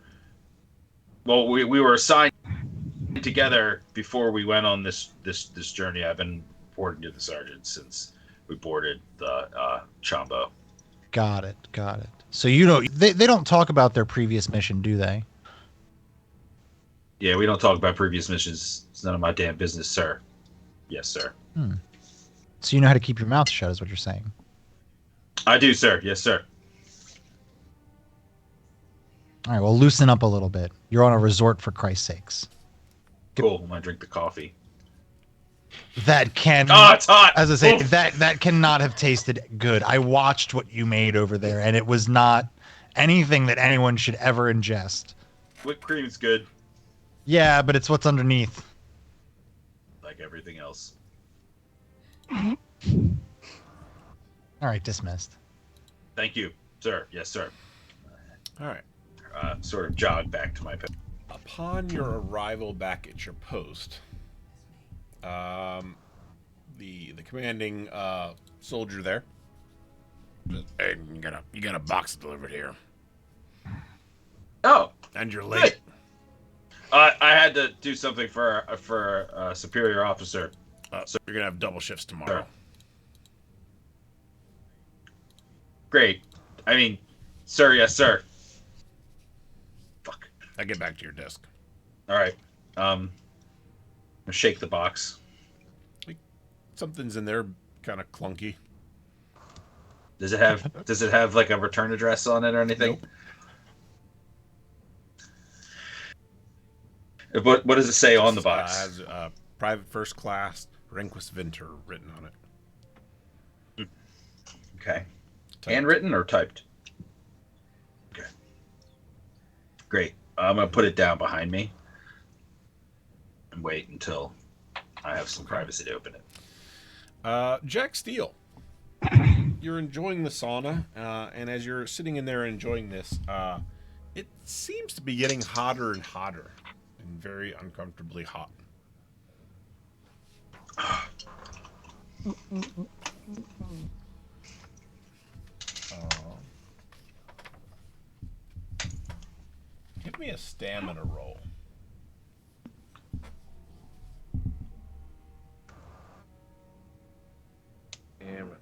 E: Well, we were assigned together before we went on this journey. I've been reporting to the sergeant since we boarded the Chombo.
B: Got it. So you know they don't talk about their previous mission, do they?
E: Yeah, we don't talk about previous missions. It's none of my damn business, sir. Yes, sir.
B: So you know how to keep your mouth shut, is what you're saying.
E: I do, sir. Yes, sir.
B: All right, well, loosen up a little bit. You're on a resort, for Christ's sakes.
E: Cool. I'm gonna drink the coffee.
B: That can,
E: it's hot.
B: as I say,
E: Oof.
B: that cannot have tasted good. I watched what you made over there, and it was not anything that anyone should ever ingest.
E: Whipped cream's good,
B: Yeah, but it's what's underneath.
E: like everything else.
B: All right, dismissed.
E: Thank you, sir. Yes, sir.
D: All right.
E: Sort of jog back to my pet.
D: Upon your arrival back at your post, the commanding soldier there says, "Hey, you got a box delivered here,
E: Oh,
D: and you're
E: good.
D: late.
E: I had to do something for a superior officer.
D: So you're gonna have double shifts tomorrow."
E: Great. I mean, sir. Yes, sir. Fuck.
D: I get back to your desk.
E: All right. I'm gonna shake the box.
D: Something's in there, kind of clunky.
E: Does it have like a return address on it or anything?
D: Nope.
E: What does it say on the box?
D: Has private first class Rehnquist Vinter written on it.
E: Okay.
D: Typed.
E: Handwritten or typed? Okay. Great. I'm gonna put it down behind me and wait until I have some privacy to open it.
D: Jack Steele, you're enjoying the sauna, and as you're sitting in there enjoying this, it seems to be getting hotter and hotter, and very uncomfortably hot. give me a stamina roll.
G: Damn it.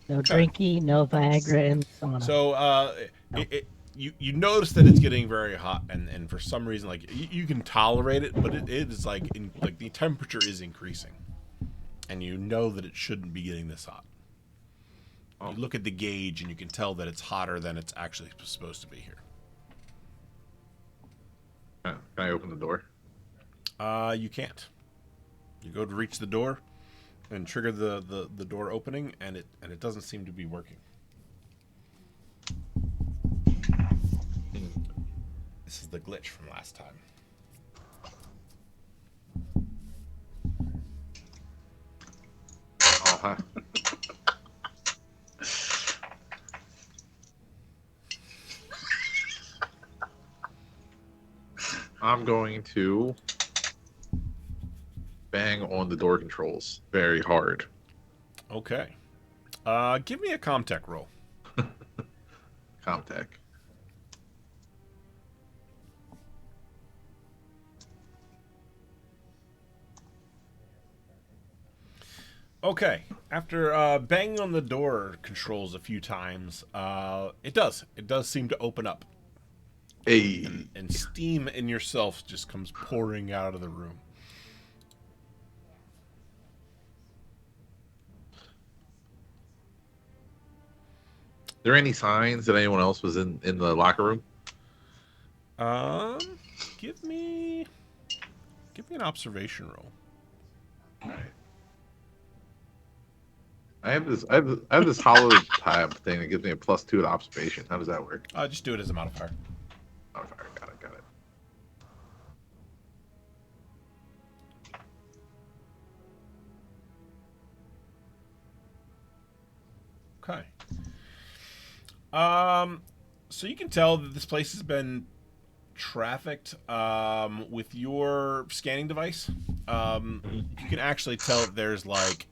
F: No
D: Okay.
F: drinky, no Viagra, and sauna.
D: So
F: No.
D: you notice that it's getting very hot, and for some reason, like you can tolerate it, but it is like like the temperature is increasing, and you know that it shouldn't be getting this hot.
G: Oh.
D: You look at the gauge, and you can tell that it's hotter than it's actually supposed to be here.
G: Can I open the door?
D: You can't. You go to reach the door, and trigger the door opening, and it doesn't seem to be working. This is the glitch from last time.
G: Uh-huh. I'm going to bang on the door controls very hard.
D: Okay. Give me a Comtech roll.
G: Comtech.
D: Okay. After banging on the door controls a few times, it does seem to open up,
G: Hey.
D: and steam in yourself just comes pouring out of the room.
G: There any signs that anyone else was in the locker room?
D: Um, give me an observation roll.
G: I have this hollow tab thing that gives me a +2 to observation. How does that work?
D: Just do it as a modifier.
G: Oh, sorry. Got it.
D: Okay. So you can tell that this place has been trafficked. With your scanning device, you can actually tell that there's like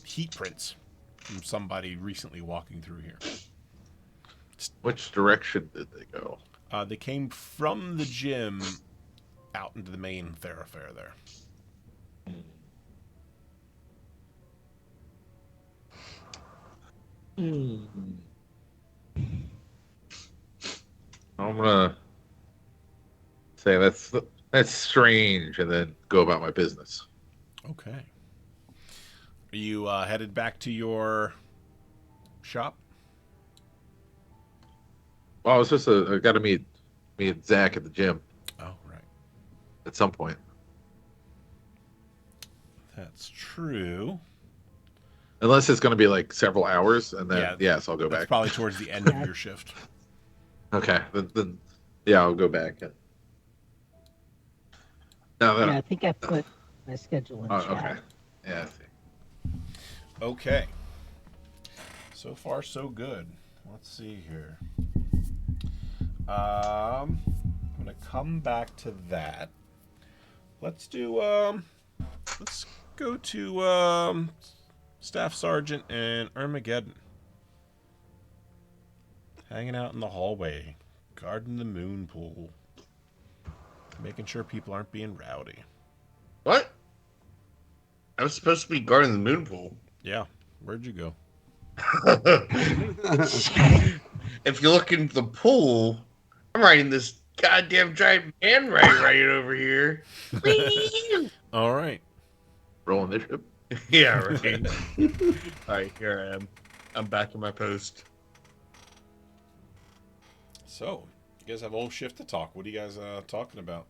D: heat prints from somebody recently walking through here.
G: Which direction did they go?
D: They came from the gym out into the main thoroughfare there.
G: I'm gonna say that's strange, and then go about my business.
D: Okay. Are you headed back to your shop?
G: Well, it's just I got to meet Zach at the gym
D: Oh, right.
G: at some point.
D: That's true.
G: Unless it's going to be like several hours, and then
D: Yeah,
G: yes, I'll go
D: That's
G: back.
D: probably towards the end of your shift.
G: Okay, then yeah, I'll go back. Now that
F: Yeah, I think I put my schedule in
G: oh,
F: chat.
G: okay, yeah. I see.
D: Okay. So far, so good. Let's see here. I'm gonna come back to that. Let's do. Let's go to Staff Sergeant and Armageddon. Hanging out in the hallway, guarding the moon pool, making sure people aren't being rowdy.
C: What? I was supposed to be guarding the moon pool.
D: Yeah, where'd you go?
C: If you look into the pool, I'm riding this goddamn giant man right over here.
D: All right.
G: Roll initiative.
C: Yeah, right. All right, here I am. I'm back in my post.
D: So, you guys have a whole shift to talk. What are you guys talking about?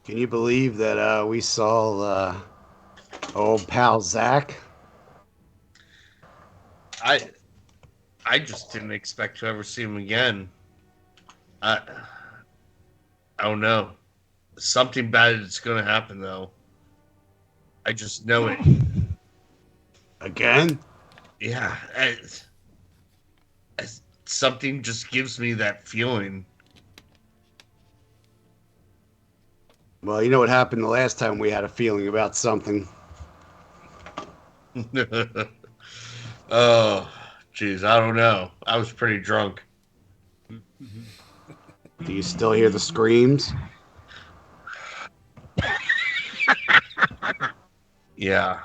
A: Can you believe that we saw old pal Zach?
C: I just didn't expect to ever see him again. I don't know. Something bad is going to happen, though. I just know it.
A: Again?
C: Yeah. Something just gives me that feeling.
A: Well, you know what happened the last time we had a feeling about something.
C: Oh, jeez. I don't know. I was pretty drunk.
A: Do you still hear the screams?
C: Yeah.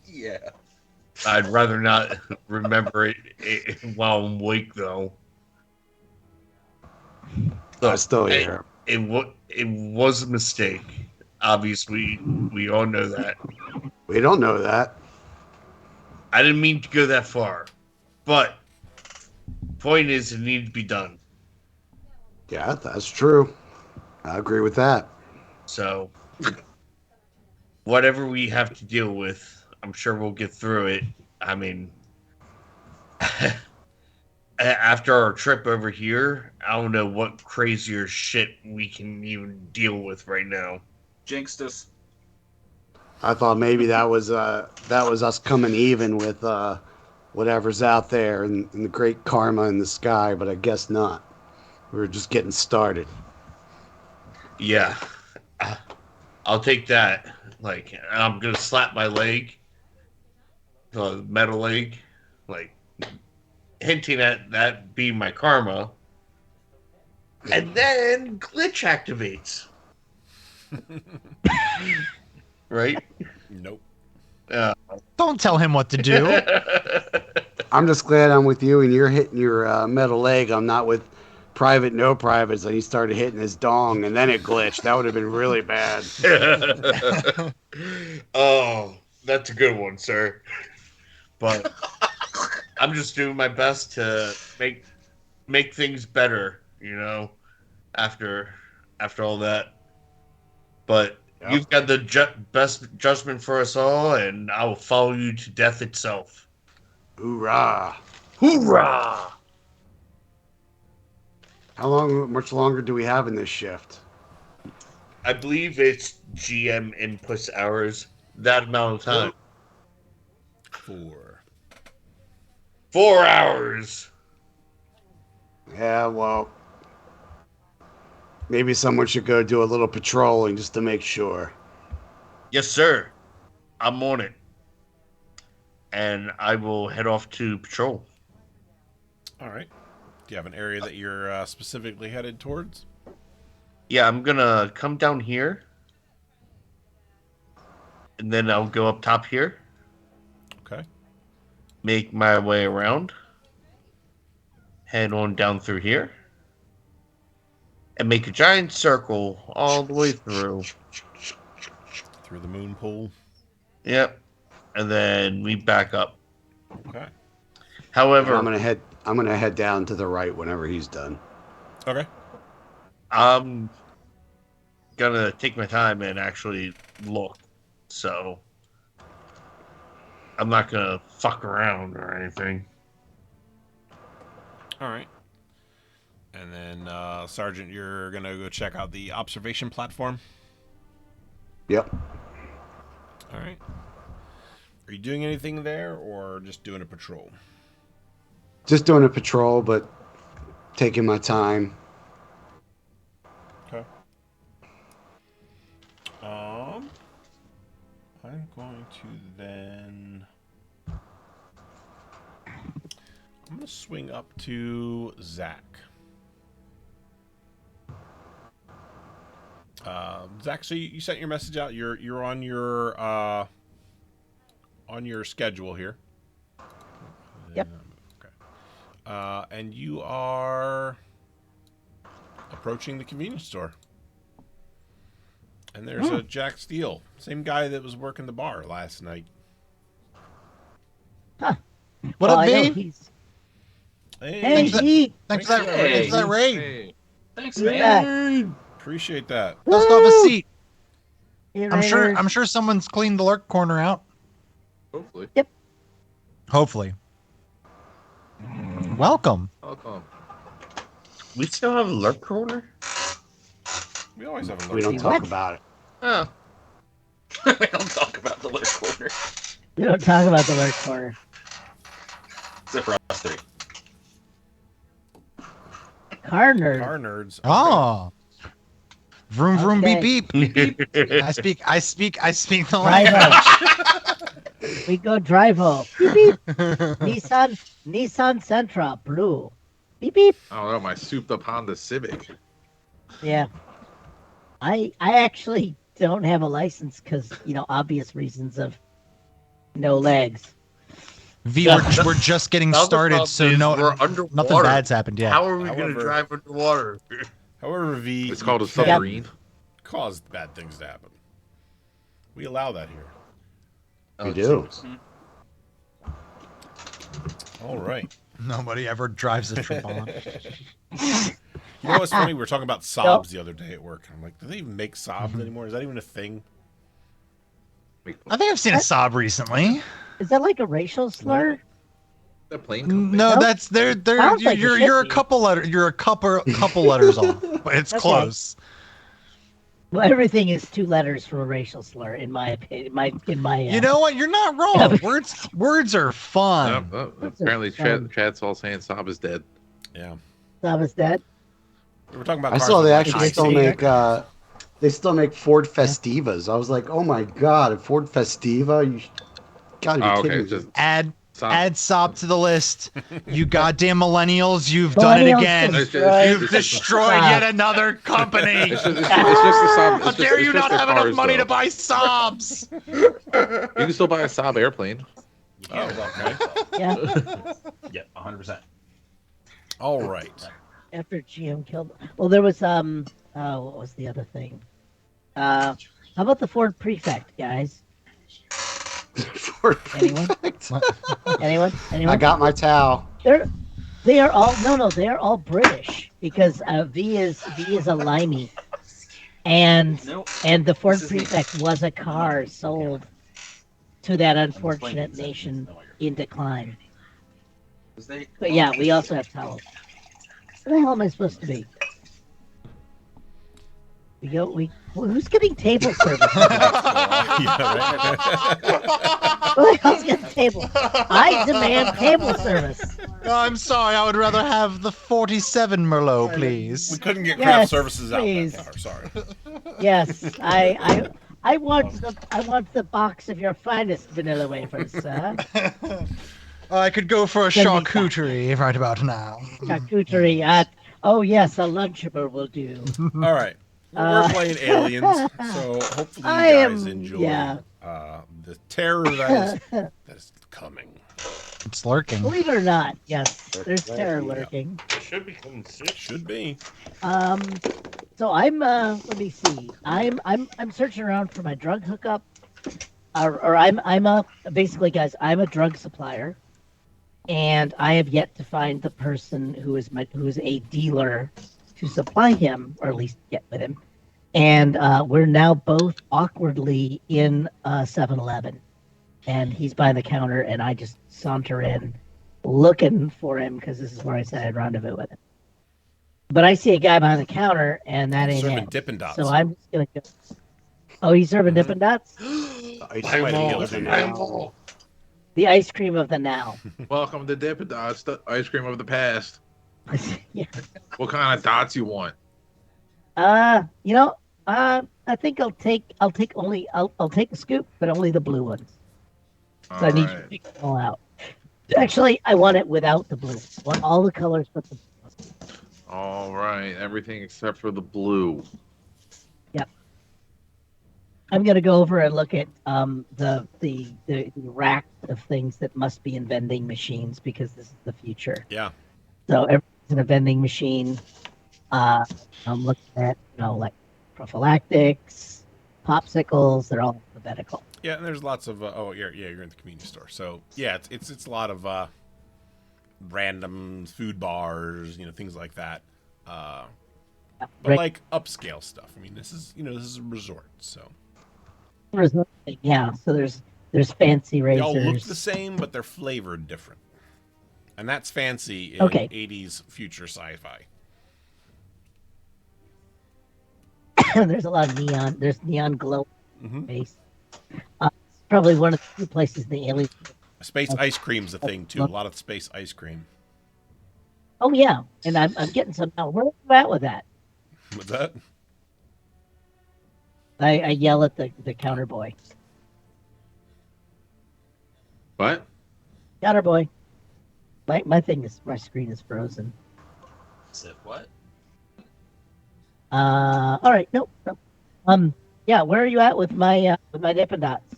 E: Yeah.
C: I'd rather not remember it while I'm awake, though.
A: I
C: Look,
A: still hear.
C: it was a mistake. Obviously, we all know that.
A: We don't know that.
C: I didn't mean to go that far, but point is, it needed to be done.
A: Yeah, that's true. I agree with that.
C: So, whatever we have to deal with, I'm sure we'll get through it. I mean, after our trip over here, I don't know what crazier shit we can even deal with right now.
E: Jinxed us.
A: I thought maybe that was us coming even with whatever's out there and the great karma in the sky, but I guess not. We were just getting started.
C: Yeah, I'll take that. Like, I'm gonna slap my leg, the metal leg, like hinting at that being my karma, and then glitch activates. Right?
D: Nope.
C: Uh,
B: Don't tell him what to do.
A: I'm just glad I'm with you and you're hitting your metal leg. I'm not with private no privates and he started hitting his dong and then it glitched. That would have been really bad.
C: oh, that's a good one, sir. But I'm just doing my best to make things better, after all that. But
A: Yep.
C: you've got the best judgment for us all, and I will follow you to death itself.
A: Hoorah.
C: Hoorah!
A: Much longer do we have in this shift?
C: I believe it's GM inputs hours. That amount of time.
D: 4.
C: 4 hours.
A: Yeah, well, maybe someone should go do a little patrolling just to make sure.
C: Yes, sir. I'm on it. And I will head off to patrol.
D: All right. Do you have an area that you're specifically headed towards?
C: Yeah, I'm gonna come down here. And then I'll go up top here.
D: Okay.
C: Make my way around. Head on down through here. And make a giant circle all the way through.
D: Through the moon pool.
C: Yep. And then we back up.
D: Okay.
C: However,
A: I'm gonna head down to the right whenever he's done.
D: Okay.
C: I'm gonna take my time and actually look. So I'm not gonna fuck around or anything.
D: All right. And then, Sergeant, you're going to go check out the observation platform?
A: Yep.
D: All right. Are you doing anything there or just doing a patrol?
A: Just doing a patrol, but taking my time.
D: Okay. I'm going to then... I'm going to swing up to Zach. Zach, so you sent your message out. You're on your schedule here.
F: Yep.
D: Okay. And you are approaching the convenience store. And there's a Jack Steele, same guy that was working the bar last night.
F: Huh.
B: What
F: Well,
B: up,
F: I know
B: B?
F: he's...
D: Hey,
F: Hey, Pete!
B: Thanks for that,
E: Hey.
B: thanks for that raid.
G: Hey,
E: Thanks,
F: Who's
E: man.
F: back?
D: appreciate that.
B: Dust off a
F: Woo!
B: seat.
F: Hey,
B: I'm
F: Raiders.
B: sure someone's cleaned the lurk corner out.
G: hopefully.
B: Hopefully. Welcome.
G: Welcome.
C: We still have a lurk corner?
D: We always have a
A: We don't
D: look.
A: talk
F: What?
A: about it.
C: Oh.
E: We don't talk about the list corner.
F: We don't talk about the lurk corner.
E: Except for us three.
F: Car nerd.
D: Car nerds.
B: Oh. Vroom vroom
F: Okay.
B: beep beep beep beep. I speak the
F: Right
B: language.
F: on. We go drive home. Beep beep. Nissan Sentra blue. Beep beep.
G: I don't know, my souped up Honda Civic.
F: Yeah. I actually don't have a license because obvious reasons of no legs.
B: V,
F: Yeah.
B: we're just getting
C: The other
B: started,
C: problem
B: so
C: is
B: no,
C: we're
B: nothing
C: underwater.
B: bad's happened yet.
C: How are we going to
D: However-
C: drive underwater?
D: However, V,
G: It's
D: you
G: called a
D: can
G: submarine.
D: cause bad things to happen. We allow that here.
A: We do.
D: All right.
B: Nobody ever drives a Trabant.
D: You know what's funny? We were talking about Saabs the other day at work. I'm like, do they even make Saabs anymore? Is that even a thing?
B: I think I've seen a Saab recently.
F: Is that like a racial slur?
G: The plane company.
B: No,
F: Nope.
B: that's they're
F: Sounds like it should
B: you're a
F: be.
B: couple letters off, but it's
F: Okay.
B: close.
F: Well, everything is 2 letters from a racial slur, in my opinion. In my
B: You know what? You're not wrong. Words are fun.
G: Apparently, Chad's all saying Saab is dead.
D: Yeah.
F: Saab is dead.
D: We were talking about
A: I
D: cars
A: saw
D: with
A: they
D: like
A: actually
D: high
A: still
D: safety.
A: make Ford Festivas. I was like, oh my god, a Ford Festiva? You gotta be
G: Oh, okay.
A: kidding
G: It's
A: me.
G: just
B: Add
G: Saab.
B: Saab to the list. You goddamn millennials, you've done it
F: Millennials
B: again.
F: destroyed
B: You've destroyed
F: Saab.
B: yet another company.
G: It's just the Saab.
B: How
G: It's
B: dare
G: just
B: you not
G: the
B: have enough
G: cars,
B: money
G: though.
B: to buy Saabs?
G: You can still buy a Saab airplane.
D: Oh, okay.
F: Yeah.
E: Yeah, 100%.
D: All right.
F: After GM killed. Well, there was what was the other thing? How about the Ford Prefect, guys?
A: Ford
F: Anyone?
A: Prefect.
F: Anyone?
A: I got my towel.
F: They are all no, they are all British because V is a limey, and
E: No,
F: the Ford
E: this is me.
F: Prefect was a car sold to that unfortunate nation in decline. But yeah, we also have towels. Where the hell am I supposed to be? Who's getting table service?
D: Yeah, right?
F: Who the hell's getting table? I demand table service.
B: I'm sorry, I would rather have the 47 Merlot,
D: We
B: please.
D: couldn't get
F: Yes,
D: craft services
F: please.
D: out that far. Sorry.
F: Yes, I want the box of your finest vanilla wafers, sir.
B: I could go for a
F: Send me
B: charcuterie right about now.
F: Charcuterie at yes, a Lunchable will do.
D: All right. Well, we're playing Aliens, so hopefully you
F: I
D: guys
F: am-
D: enjoy
F: yeah.
D: the terror that is coming.
B: It's lurking.
F: Believe it or not, yes, there's terror lurking.
C: Should be coming soon.
D: Should be.
F: So I'm let me see. I'm searching around for my drug hookup. Or I'm a basically guys, I'm a drug supplier. And I have yet to find the person who is a dealer to supply him, or at least get with him. And we're now both awkwardly in 7-Eleven. And he's behind the counter, and I just saunter in looking for him because this is where I said I'd rendezvous with him. But I see a guy behind the counter, and that ain't
D: Serving
F: him.
D: Dippin' Dots.
F: So I'm just going to go. Oh, he's serving Dippin' Dots?
A: Ice
D: I might
A: cream
D: have
A: of the
D: yelled
A: now.
F: The ice cream of the now.
G: Welcome to Dippin' Dots, the ice cream of the past.
F: Yeah.
G: What kind of dots you want?
F: I think I'll take a scoop, but only the blue ones. So I need you to pick them all out. Actually, I want it without the blue. I want all the colors but the blue.
G: All right, everything except for the blue.
F: I'm gonna go over and look at the rack of things that must be in vending machines because this is the future.
D: Yeah.
F: So everything's in a vending machine. I'm looking at like prophylactics, popsicles. They're all alphabetical.
D: Yeah, and there's lots of you're in the convenience store. So yeah, it's a lot of random food bars, things like that. But
F: Right.
D: like upscale stuff. I mean, this is a resort, so
F: Yeah, so there's fancy
D: they all
F: razors.
D: look the same, but they're flavored different. And that's fancy in
F: Okay.
D: 80s future sci-fi.
F: There's a lot of neon. There's neon glow
D: Mhm.
F: face. Probably one of the few places the aliens.
D: Space ice cream's a thing too. A lot of space ice cream.
F: Oh yeah, and I'm getting some now. Where are you at with that?
D: What's that?
F: I yell at the counter boy.
G: What?
F: Got her, boy. My screen is frozen.
E: Said what?
F: All right, nope, nope. Yeah, where are you at with my Dippin' Dots?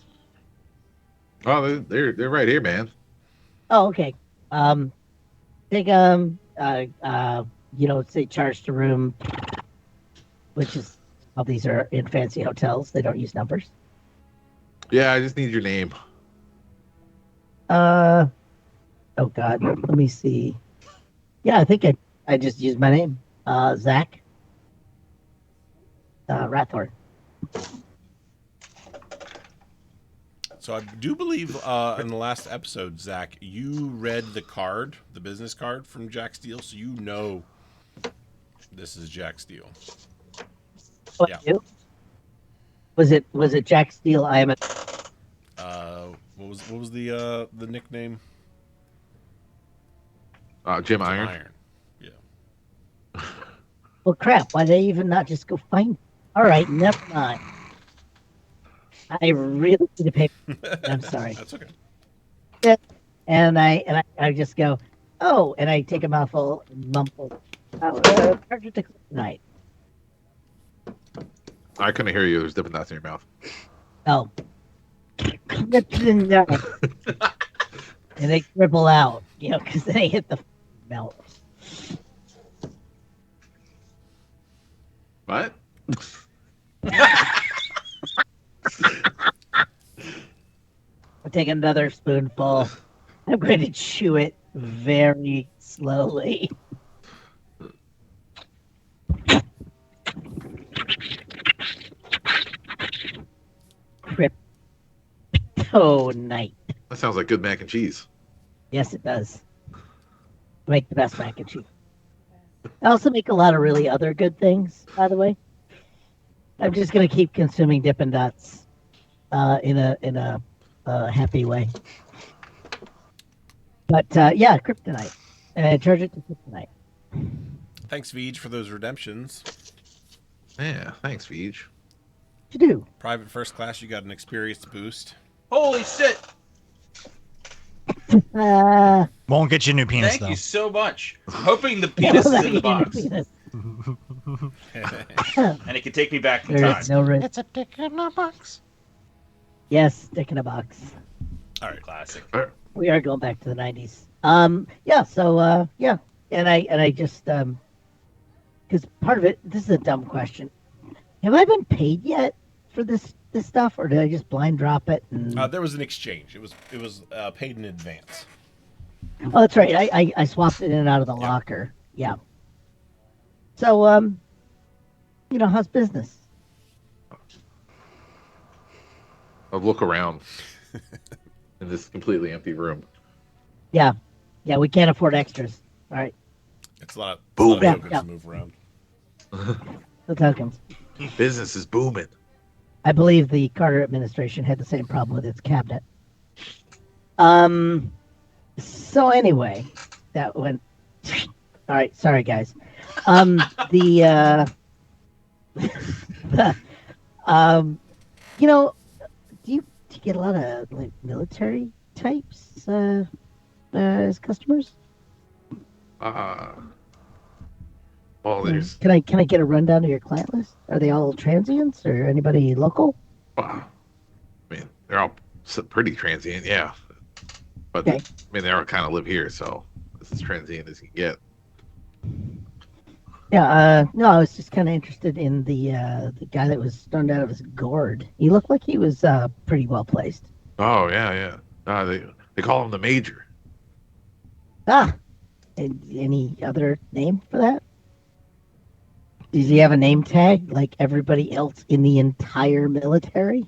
G: Oh, they're right here, man.
F: Oh, okay. Um, take say charge to room, which is all these are in fancy hotels. They don't use numbers.
G: Yeah, I just need your name.
F: Uh, oh God, let me see. Yeah, I think I just used my name. Zach Rathor.
D: So I do believe in the last episode, Zach, you read the business card from Jack Steele, so you know this is Jack Steele.
F: Oh,
D: Yeah.
F: you? Was it Jack Steele? I am a
D: What was the nickname?
G: Jim Iron.
D: Yeah.
F: well crap. Why did I even not just go find? All right, never mind. I really need to pay. I'm sorry.
D: That's okay.
F: I just go, oh, and I take a mouthful and mumble, charge it to tonight.
G: I couldn't hear you. There's Dippin' Dots in your mouth.
F: Oh, no. And they dribble out, because they hit the melt.
G: What?
F: I take another spoonful. I'm going to chew it very slowly. Kryptonite.
G: That sounds like good mac and cheese.
F: Yes, it does. Make the best mac and cheese. I also make a lot of really other good things, by the way. I'm just going to keep consuming Dippin' Dots in a happy way. But yeah, kryptonite. And I charge it to kryptonite.
D: Thanks, Veej, for those redemptions.
G: Yeah, thanks, Veej.
F: What you do?
D: Private first class, you got an experience boost.
E: Holy shit!
B: Won't get you a new penis,
E: Thank
B: though.
E: you so much. I'm hoping the penis is in the box, and it can take me back in
F: There
E: time.
F: is no risk.
B: It's a dick in a box.
F: Yes, stick in a box.
D: All right.
E: Classic.
F: We are going back to the 90s. Yeah, so yeah. And I just because part of it, this is a dumb question. Have I been paid yet for this stuff, or did I just blind drop it? And...
D: There was an exchange. It was paid in advance.
F: Oh, that's right. I swapped it in and out of the locker. Yeah. So how's business?
G: I'll look around in this completely empty room.
F: Yeah, we can't afford extras. All right,
D: It's a lot of
G: Boom.
D: tokens
F: Yeah.
D: to move around.
F: the tokens.
G: Business is booming.
F: I believe the Carter administration had the same problem with its cabinet. So anyway, that went. All right, sorry guys. The do you get a lot of like military types as customers?
G: Well, there's.
F: Can I get a rundown of your client list? Are they all transients or anybody local?
G: I mean, they're all pretty transient, yeah. But
F: Okay.
G: I mean, they all kind of live here, so this is transient as you can get.
F: Yeah, no, I was just kind of interested in the guy that was stoned out of his gourd. He looked like he was pretty well placed.
G: Oh yeah. They call him the Major.
F: Ah, and any other name for that? Does he have a name tag like everybody else in the entire military?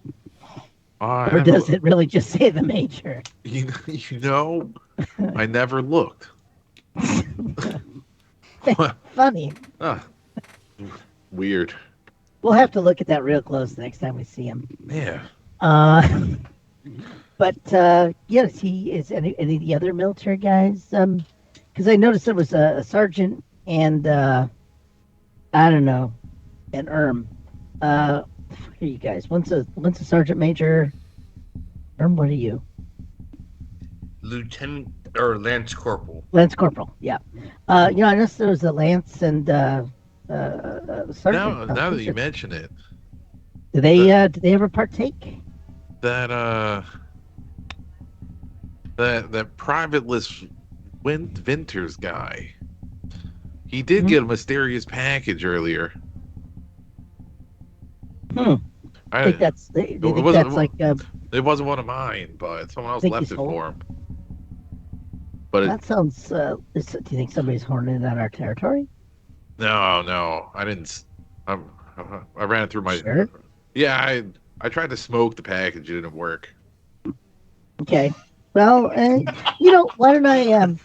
F: Or does it really just say the Major?
G: You know, I never looked.
F: Funny.
G: Weird.
F: We'll have to look at that real close the next time we see him.
G: Yeah.
F: But yes, he is any of the other military guys. Because I noticed there was a sergeant and I don't know, an the fuck are you guys? One's a sergeant major. What are you?
C: lieutenant or lance corporal.
F: Lance Corporal. Yeah. I noticed there was a Lance and Sergeant.
G: Now that you
F: Major.
G: mention it,
F: Do they ever partake?
G: that that private list Vinters guy, he did
F: Hmm?
G: get a mysterious package earlier.
F: Hmm.
G: I
F: Think that's. They
G: it
F: think
G: wasn't
F: that's like.
G: it wasn't one of mine, but someone else
F: Think
G: left
F: he's
G: it
F: hold.
G: for him. But
F: That sounds. Do you think somebody's horning in on our territory?
G: no, I didn't. I, I ran it through my.
F: Sure.
G: Yeah, I tried to smoke the package. It didn't work.
F: Okay. Well, why don't I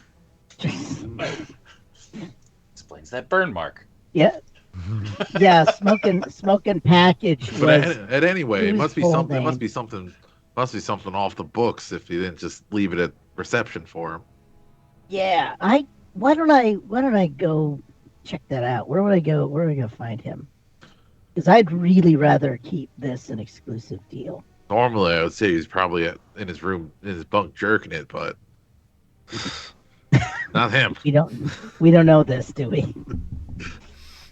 H: Explains that burn mark.
F: yeah, yeah, smoking package
G: But
F: was
G: anyway, it
F: whose
G: must be
F: full
G: something. It
F: name?
G: must be something off the books if you didn't just leave it at reception for him.
F: Yeah, why don't I go check that out? Where would I go? Where would I go find him? Because I'd really rather keep this an exclusive deal.
G: Normally, I would say he's probably in his room in his bunk jerking it, but not him.
F: We don't know this, do we?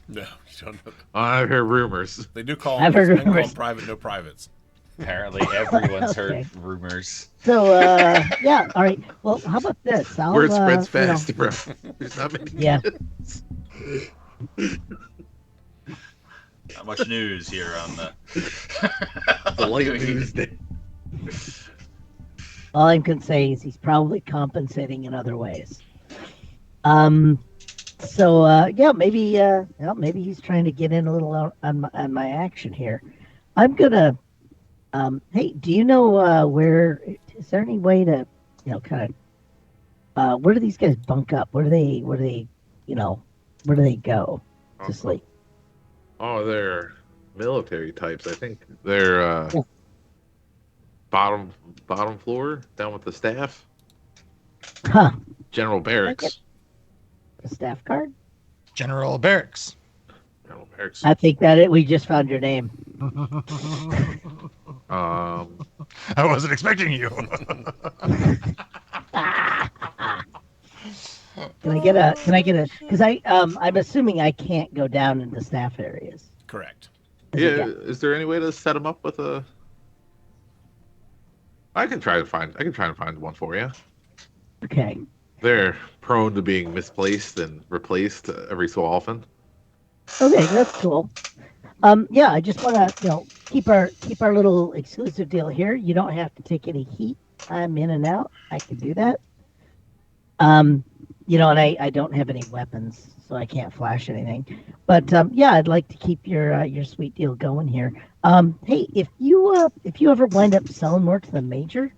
D: No, you don't know.
G: I've heard rumors.
D: They do call
F: I've
D: them,
F: heard
D: men call them
F: rumors.
D: private, no privates.
H: Apparently, everyone's
F: Okay.
H: heard rumors.
F: So yeah, all right. Well, how about this?
G: Word spreads
F: you know,
G: fast, bro. There's not many.
F: Yeah.
E: Not much news here on the.
G: The late news day.
F: All I can say is he's probably compensating in other ways. Um. So yeah, maybe he's trying to get in a little on my action here. I'm gonna. Hey, do you know where? Is there any way to, kind of, where do these guys bunk up? Where do they go to sleep?
G: Oh, they're military types. I think they're
F: Yeah.
G: bottom floor down with the staff.
F: Huh?
G: General barracks.
F: A staff card?
B: General Barracks.
G: General barracks.
F: I think that we just found your name.
G: Um,
B: I wasn't expecting you.
F: Can I get a? Because I'm assuming I can't go down into staff areas.
D: Correct.
G: yeah. Is there any way to set them up with a? I can try to find one for you.
F: Okay.
G: They're prone to being misplaced and replaced every so often.
F: Okay, that's cool. Yeah, I just want to, keep our little exclusive deal here. You don't have to take any heat. I'm in and out. I can do that. And I don't have any weapons, so I can't flash anything. But yeah, I'd like to keep your sweet deal going here. Hey, if you ever wind up selling more to the major,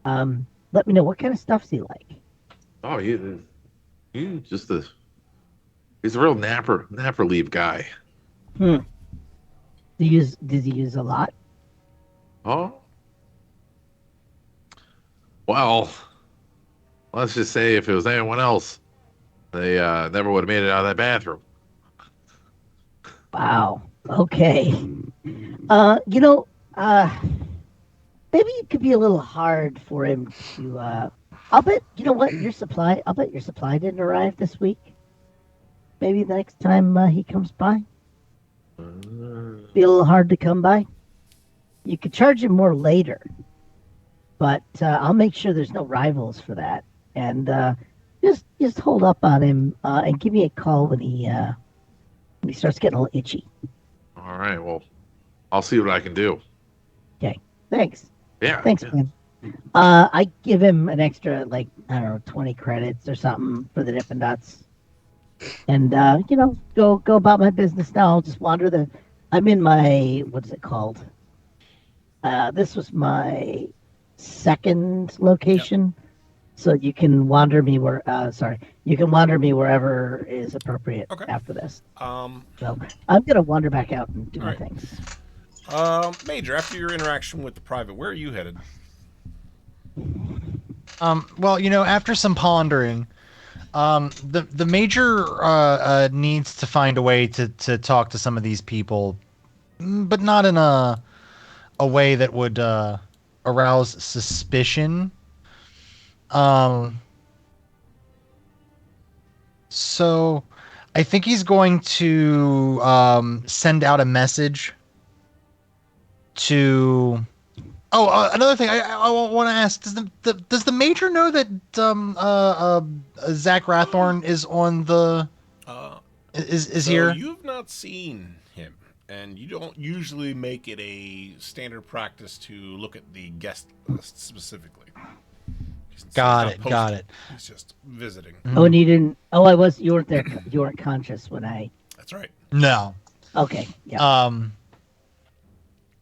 F: let me know. What kind of stuff's he like?
G: Oh, you just he's a real napper leave guy.
F: Does he use a lot?
G: Oh, well, let's just say if it was anyone else, they never would have made it out of that bathroom.
F: Wow. Okay. Uh, you know, uh, maybe it could be a little hard for him to. I'll bet. You know what? Your supply. I'll bet your supply didn't arrive this week. Maybe the next time he comes by, be a little hard to come by. You could charge him more later, but I'll make sure there's no rivals for that. And just hold up on him and give me a call when he starts getting a little itchy.
G: All right, well, I'll see what I can do.
F: Okay. Thanks.
G: Yeah.
F: Thanks,
G: yeah.
F: man. I give him an extra, like, I don't know, 20 credits or something for the Dippin' Dots. And, go about my business now. I'll just wander I'm in my, what is it called? This was my second location. So you can wander me you can wander me wherever is appropriate
D: Okay.
F: after this.
D: Um,
F: So I'm going to wander back out and do my
D: All right.
F: things.
D: Major, after your interaction with the private, where are you headed?
B: Well, after some pondering, the major needs to find a way to talk to some of these people, but not in a way that would arouse suspicion. Um, so I think he's going to send out a message to. Oh, another thing I want to ask: does the major know that Zach Rathorn is on the
D: Uh,
B: is
D: so
B: here?
D: you've not seen him, and you don't usually make it a standard practice to look at the guest list specifically. So he's
B: Got
D: not
B: it. Got
D: posted.
B: it.
D: He's just visiting.
F: Oh, and you didn't. Oh, I was. You weren't there. You weren't conscious when I.
D: That's right.
B: No.
F: Okay. Yeah.
B: Um.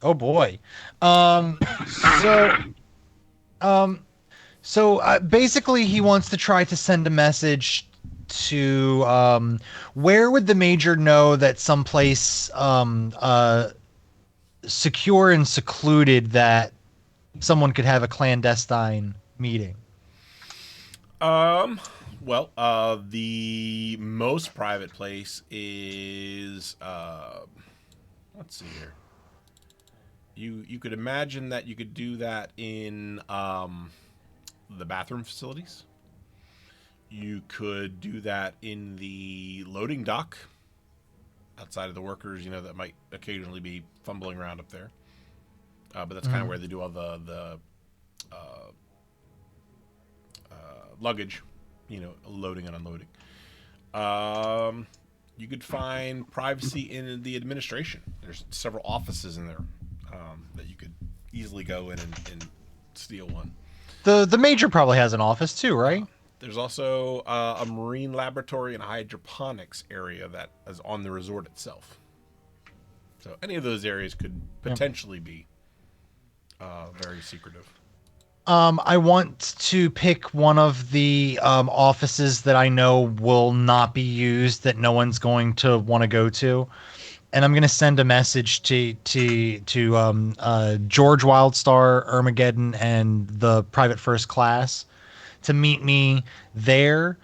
B: Oh boy. Um. So. Um. So basically, he wants to try to send a message to where would the major know that someplace secure and secluded that someone could have a clandestine meeting.
D: Um. Well, the most private place is let's see here. You could imagine that you could do that in the bathroom facilities. You could do that in the loading dock outside of the workers, that might occasionally be fumbling around up there. But that's kind of where they do all the luggage, loading and unloading. You could find privacy in the administration. There's several offices in there that you could easily go in and steal one.
B: The major probably has an office too, right?
D: There's also a marine laboratory and hydroponics area that is on the resort itself. So any of those areas could potentially be very secretive.
B: I want to pick one of the offices that I know will not be used, that no one's going to want to go to, and I'm going to send a message to George Wildstar, Armageddon, and the private first class to meet me there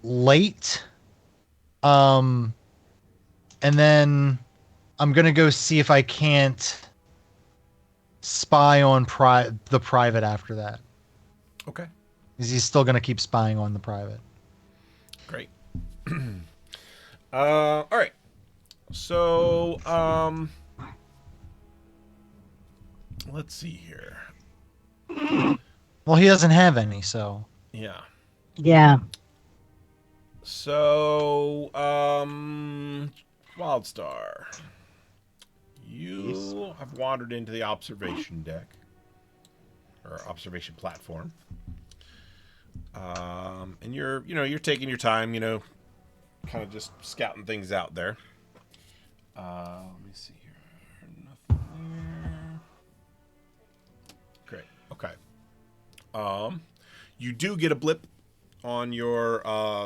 B: late. Um, and then I'm going to go see if I can't spy on the private after that.
D: Okay.
B: Because he's still going to keep spying on the private.
D: Great. All right. So, let's see here.
B: Well, he doesn't have any, so.
D: Yeah.
F: Yeah.
D: So, Wildstar, you have wandered into the observation deck or observation platform, and you're taking your time, kind of just scouting things out there. Let me see here. Nothing there. Great. Okay. You do get a blip on your.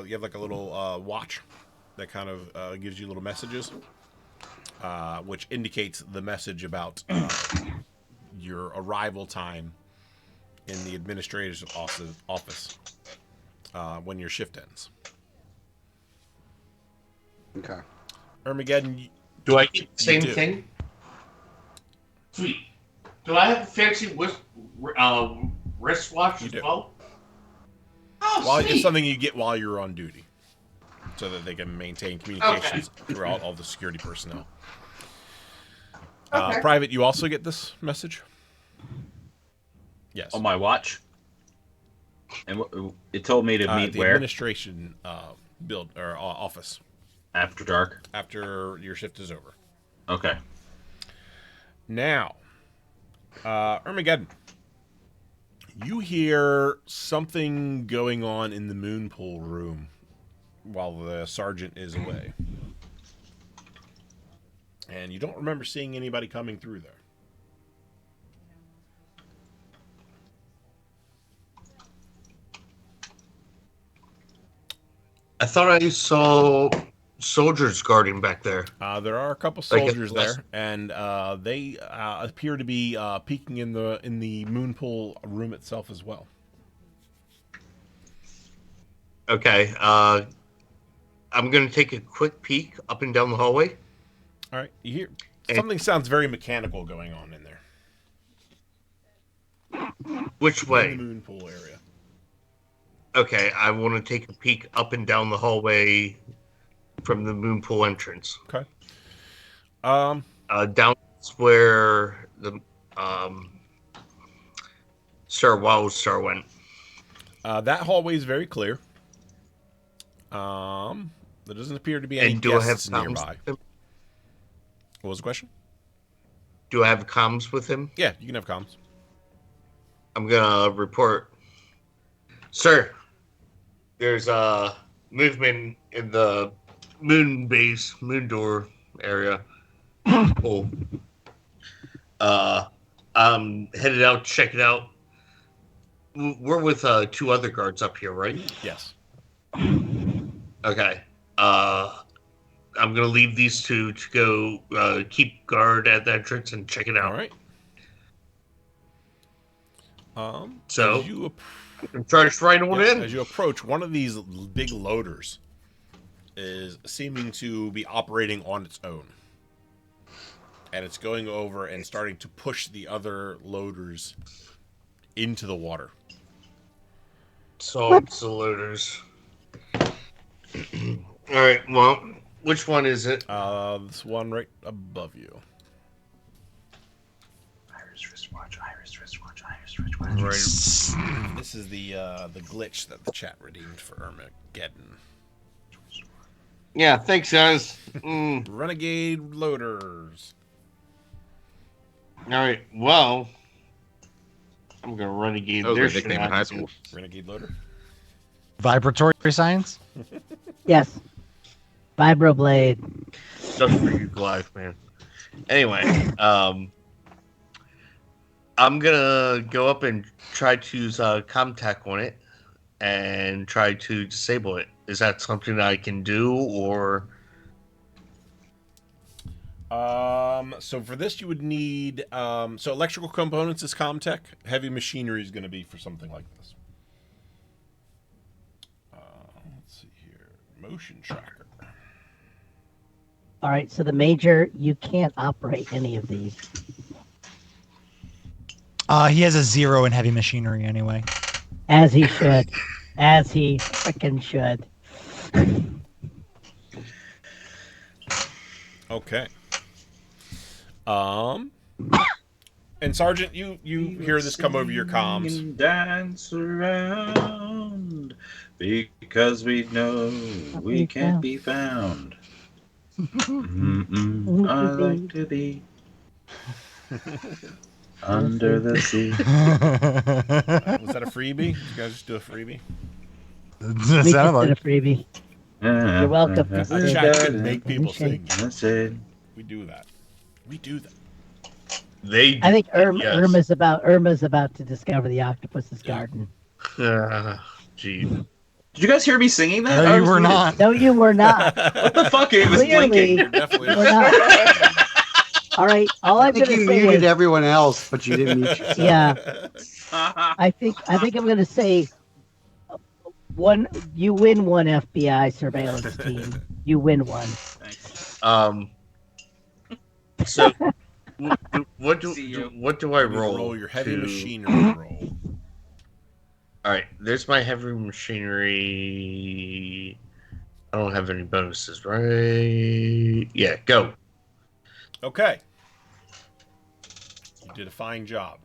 D: You have like a little watch that kind of gives you little messages, which indicates the message about your arrival time in the administrator's office when your shift ends.
A: Okay.
D: Armageddon.
C: Do I get the
D: You
C: same
D: do.
C: thing? Sweet. Do I have a fancy wristwatch
D: You
C: as
D: do.
C: well? Oh,
D: Well,
C: sweet.
D: it's something you get while you're on duty, so that they can maintain communications throughout all the security personnel.
C: Okay.
D: Private, you also get this message. Yes.
E: On my watch. And it told me to meet
D: the
E: where?
D: administration build or office
E: After dark.
D: after your shift is over.
E: Okay.
D: Now, Armageddon, you hear something going on in the moon pool room while the sergeant is away. And you don't remember seeing anybody coming through there.
C: I thought I saw soldiers guarding back there.
D: There are a couple
C: Like,
D: soldiers
C: less-
D: there, and they appear to be peeking in the moon pool room itself as well.
C: Okay. I'm gonna take a quick peek up and down the hallway.
D: All right, you hear something sounds very mechanical going on in there.
C: Which
D: in the
C: way?
D: moon pool area.
C: Okay, I want to take a peek up and down the hallway from the moon pool entrance.
D: Okay. Um,
C: Down where the um, Star Wildstar went.
D: that hallway is very clear. There doesn't appear to be any
C: And do I have
D: guests
C: comms
D: nearby.
C: with him?
D: What was the question?
C: Do I have comms with him?
D: Yeah, you can have comms.
C: I'm gonna report, sir. There's movement in the moon door area. Cool. I'm headed out to check it out. We're with two other guards up here, right?
D: Yes.
C: Okay. I'm gonna leave these two to go keep guard at the entrance and check it out.
D: All right.
C: So
D: as you
C: try to right on in.
D: as you approach, one of these big loaders is seeming to be operating on its own, and it's going over and starting to push the other loaders into the water.
C: So it's the loaders. All right. Well, which one is it?
D: This one right above you.
E: Iris wristwatch, Iris wristwatch, Iris wristwatch.
C: Right.
D: This is the glitch that the chat redeemed for Armageddon.
C: Yeah. Thanks, guys.
D: Renegade loaders.
C: All right. Well, I'm gonna renegade
G: That was
C: their
G: my nickname in high school.
D: Renegade loader.
B: Vibratory science?
F: Yes. Vibroblade.
C: Just for you, Goliath, man. Anyway, I'm gonna go up and try to use Comtech on it and try to disable it. Is that something I can do, or
D: So for this, you would need so electrical components is Comtech. Heavy machinery is going to be for something like this. Let's see here, motion tracker.
F: All right, so the major, you can't operate any of these.
B: He has a 0 in heavy machinery anyway.
F: As he should. As he frickin' should.
D: Okay. And Sergeant, you hear this come over your comms.
E: And dance around because we know we can't be found. I like to be under the sea.
D: Was that a freebie? Did you guys just do a freebie?
F: We just did a freebie. You're welcome.
D: Chat can make people sing.
E: That's it.
D: We do that. We do that.
C: they?
F: I think
C: Yes.
F: Irma's about to discover the octopus's garden.
C: Gee.
E: Did you guys hear me singing that?
B: No,
E: I
B: you
E: was
B: were
E: muted.
B: not.
F: No, you were not.
E: What the fuck? It was
F: Clearly.
E: blinking.
D: Definitely.
F: You were not. All right, all
A: I
F: I'm
A: think
F: gonna
A: you
F: say
A: muted
F: is,
A: everyone else, but you didn't mute yourself.
F: yeah, I think I'm gonna say one. You win one FBI surveillance team. You win one.
E: Thanks.
C: So, what
E: See you.
C: do I
D: You
C: roll?
D: roll your heavy
C: to-
D: machinery roll.
C: All right, there's my heavy machinery. I don't have any bonuses, right? Yeah, go.
D: Okay. You did a fine job.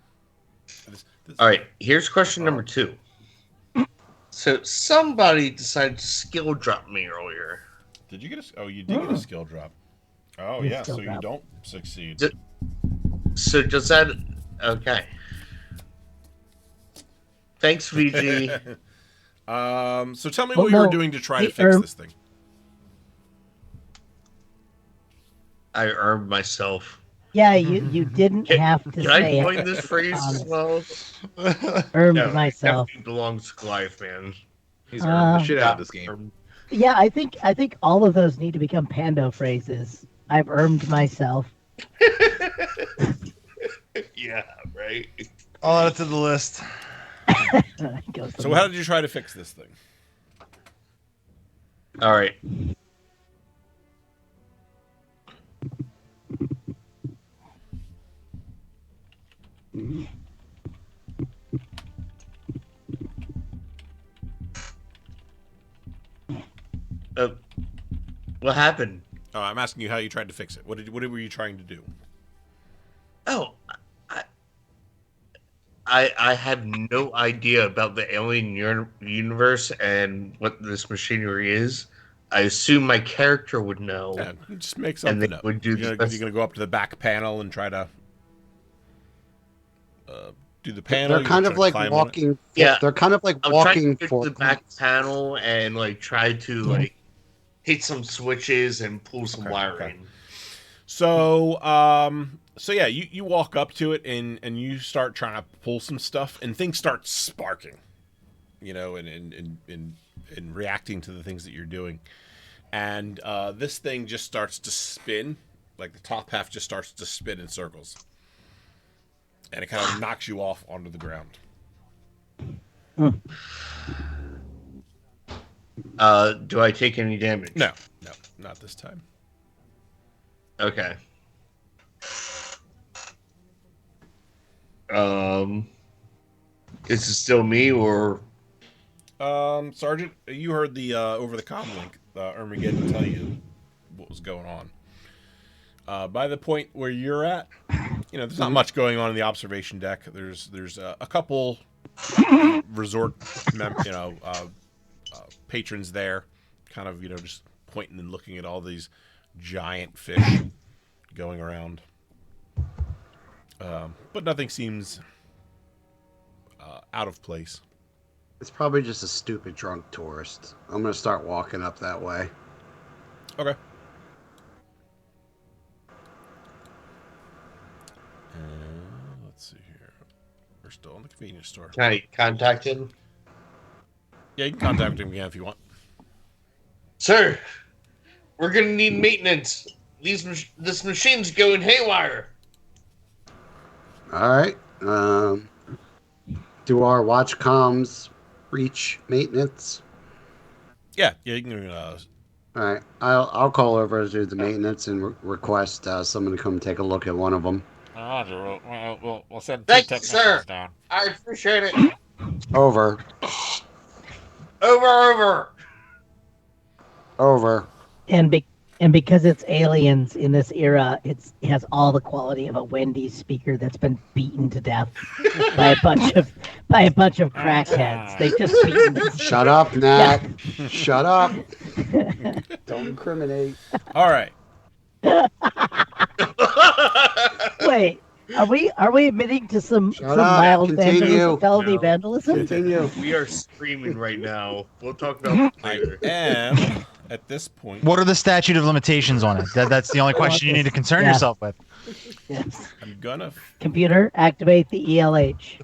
D: This-
C: All right, here's question number 2. So somebody decided to skill drop me earlier.
D: Did you get a? Oh, you did get a skill drop. Oh
F: Good
D: yeah,
F: skill
D: so you
F: drop.
D: don't succeed.
C: D- So does that? Okay. Thanks, VG.
D: So tell me
F: Well,
D: what you were
F: no.
D: doing to try to
F: Hey,
D: fix
F: Erm.
D: this thing.
C: I earned myself.
F: Yeah, you didn't have to
C: Can I
F: say
C: coin
F: it.
C: this phrase as well?
F: Earned
C: No,
F: myself.
C: definitely belongs to Goliath, man.
G: He's earned the shit out of this game.
C: Earned-
F: Yeah, I think all of those need to become Pando phrases. I've earned myself.
C: Yeah, right.
B: I'll add it to the list.
F: Goes
D: So how did you try to fix this thing?
C: All right. What happened?
D: I'm asking you how you tried to fix it. What were you trying to do?
C: Oh, I, I have no idea about the alien universe and what this machinery is. I assume my character would know,
D: Yeah, just make
C: and they
D: something up.
C: would do
D: You're
C: this.
D: gonna go up to the back panel and try to do the panel.
A: They're
D: You're
A: kind
D: gonna
A: of
D: try to
A: like
D: climb on it.
A: walking.
C: Yeah,
A: They're kind of like
C: I'm trying to
A: walking
C: get to the back
A: forklifts.
C: panel and like try to like hit some switches and pull some
D: Okay,
C: wiring.
D: So yeah, you walk up to it and you start trying to pull some stuff, and things start sparking, and reacting to the things that you're doing, and this thing just starts to spin, like the top half just starts to spin in circles, and it kind of knocks you off onto the ground.
C: Do I take any damage?
D: No, not this time.
C: Okay. Is it still me or?
D: Sergeant, you heard the over the comm link, Armageddon tell you what was going on. By the point where you're at, there's not much going on in the observation deck. There's a couple resort, patrons there, kind of just pointing and looking at all these giant fish going around. But nothing seems out of place.
A: It's probably just a stupid drunk tourist. I'm gonna start walking up that way.
D: Okay. Let's see here. We're still in the convenience store.
C: Can I contact him?
D: Yeah, you can contact him again if you want.
C: Sir, we're gonna need maintenance. This machine's going haywire.
A: All right. Do our watch comms reach maintenance?
D: Yeah, you can.
A: All right. I'll call over to the maintenance and request someone to come take a look at one of them.
H: Roger. We'll send two
C: Thank you,
H: technicians
C: sir.
H: down.
C: I appreciate it.
A: Over. Over.
F: And because it's aliens in this era, it has all the quality of a Wendy's speaker that's been beaten to death by a bunch of crackheads. They just beaten the
A: Shut up, Nat. Shut up. Don't incriminate.
D: All right.
F: Wait, are we admitting to some
A: Shut up.
F: mild
A: Continue.
F: vandalism, felony
C: No.
F: vandalism?
A: Continue.
C: We are screaming right now. We'll talk about it
D: I
C: later.
D: am at this point.
B: What are the statute of limitations on it? That's the only question you need to concern
F: Yeah.
B: yourself with.
F: Yes.
D: I'm gonna.
F: Computer, activate the ELH.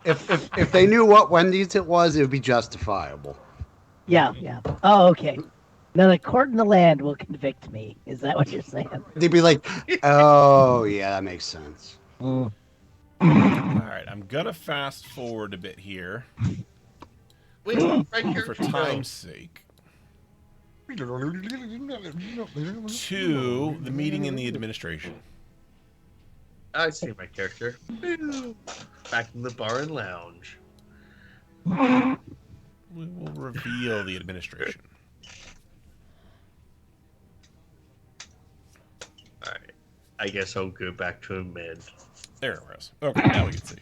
A: If they knew what Wendy's it was, it would be justifiable.
F: Yeah. Oh, okay. Then a court in the land will convict me. Is that what you're saying?
A: They'd be like, "Oh, yeah, that makes sense."
D: All right, I'm gonna fast forward a bit here
C: Wait, right here.
D: for time's sake to the meeting in the administration.
C: I see my character. Back in the bar and lounge.
D: We will reveal the administration.
C: Alright. I guess I'll go back to a mid.
D: There it was. Okay, now we can see.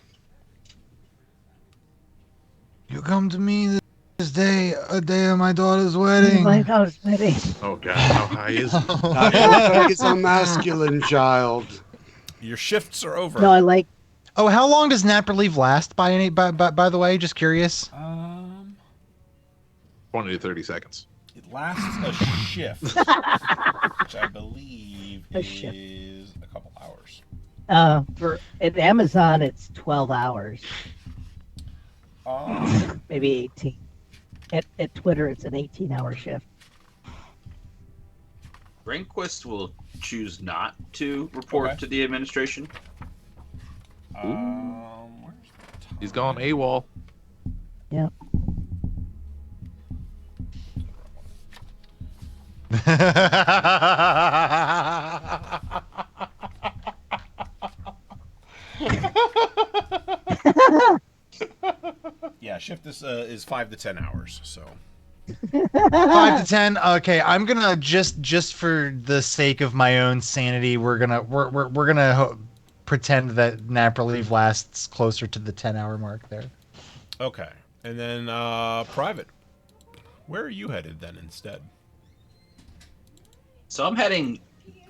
B: You come to me this day, a day of my daughter's wedding.
F: My house, Betty.
G: Oh god, how high is it?
A: It looks like it's a masculine child.
D: Your shifts are over.
F: No, I like.
B: Oh, how long does nap relief last? By the way, just curious.
G: 20 to 30 seconds.
D: It lasts a shift, which I believe
F: A shift.
D: is a couple hours.
F: For at Amazon, it's 12 hours, maybe 18. At Twitter, it's an 18-hour shift.
E: Rehnquist will choose not to report
D: Okay.
E: to the administration.
D: Where's the time?
G: He's gone AWOL.
F: Yeah.
D: Yeah, shift is 5 to 10 hours. So
B: 5 to 10. Okay, I'm gonna just for the sake of my own sanity, we're gonna pretend that nap relief lasts closer to the 10-hour mark there.
D: Okay. And then Private. Where are you headed then instead?
E: So I'm heading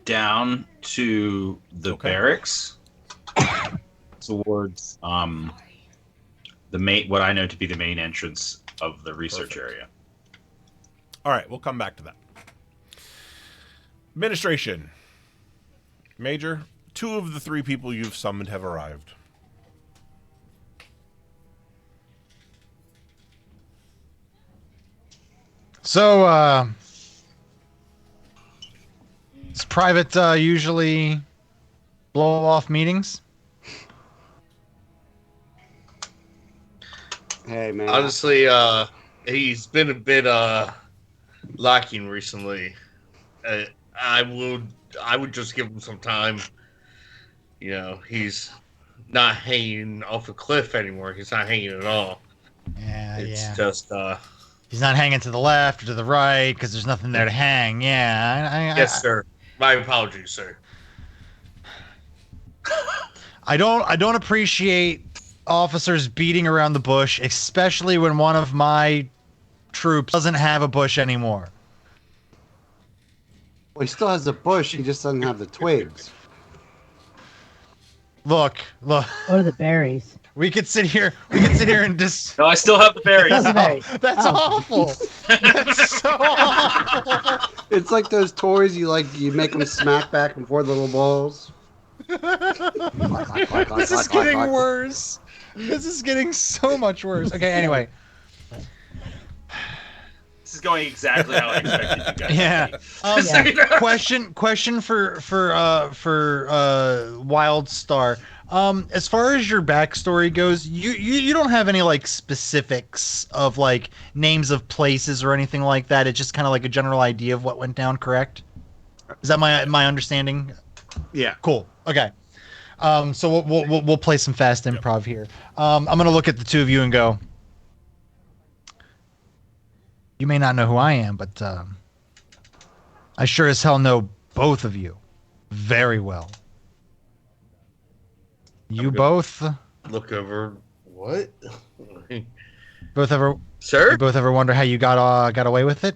E: down to the
D: Okay.
E: barracks towards the main, what I know to be the main entrance of the research
D: Perfect.
E: area.
D: All right, we'll come back to that. Administration. Major, 2 of the 3 people you've summoned have arrived.
B: So, does Private usually blow off meetings?
A: Hey man,
C: Honestly, he's been a bit lacking recently. Uh, I would I would just give him some time. You know, he's not hanging off a cliff anymore. He's not hanging at all.
B: Yeah,
C: It's
B: yeah.
C: just
B: He's not hanging to the left or to the right because there's nothing there to hang. Yeah,
C: yes, sir. My apologies, sir.
B: I don't appreciate officers beating around the bush, especially when one of my troops doesn't have a bush anymore.
A: well, he still has the bush. He just doesn't have the twigs.
B: Look.
F: What are the berries?
B: We could sit here and just.
E: No, I still have the berries.
F: Those are berries.
B: That's
F: Oh.
B: awful. That's so awful.
A: It's like those toys you make them smack back and forth, little balls.
B: This is getting worse. This is getting so much worse. Okay, anyway.
E: This is going exactly how I expected you guys.
B: Yeah.
E: To be.
F: Yeah.
E: You know?
B: Question for Wild Star. As far as your backstory goes, you don't have any like specifics of like names of places or anything like that. It's just kind of like a general idea of what went down, correct? Is that my understanding?
A: Yeah.
B: Cool. Okay. So we'll play some fast improv here. I'm gonna look at the two of you and go. You may not know who I am, but I sure as hell know both of you very well. You
C: good.
B: both
C: Look over what?
B: ever
C: Sir?
B: you both ever wonder how you got away with it?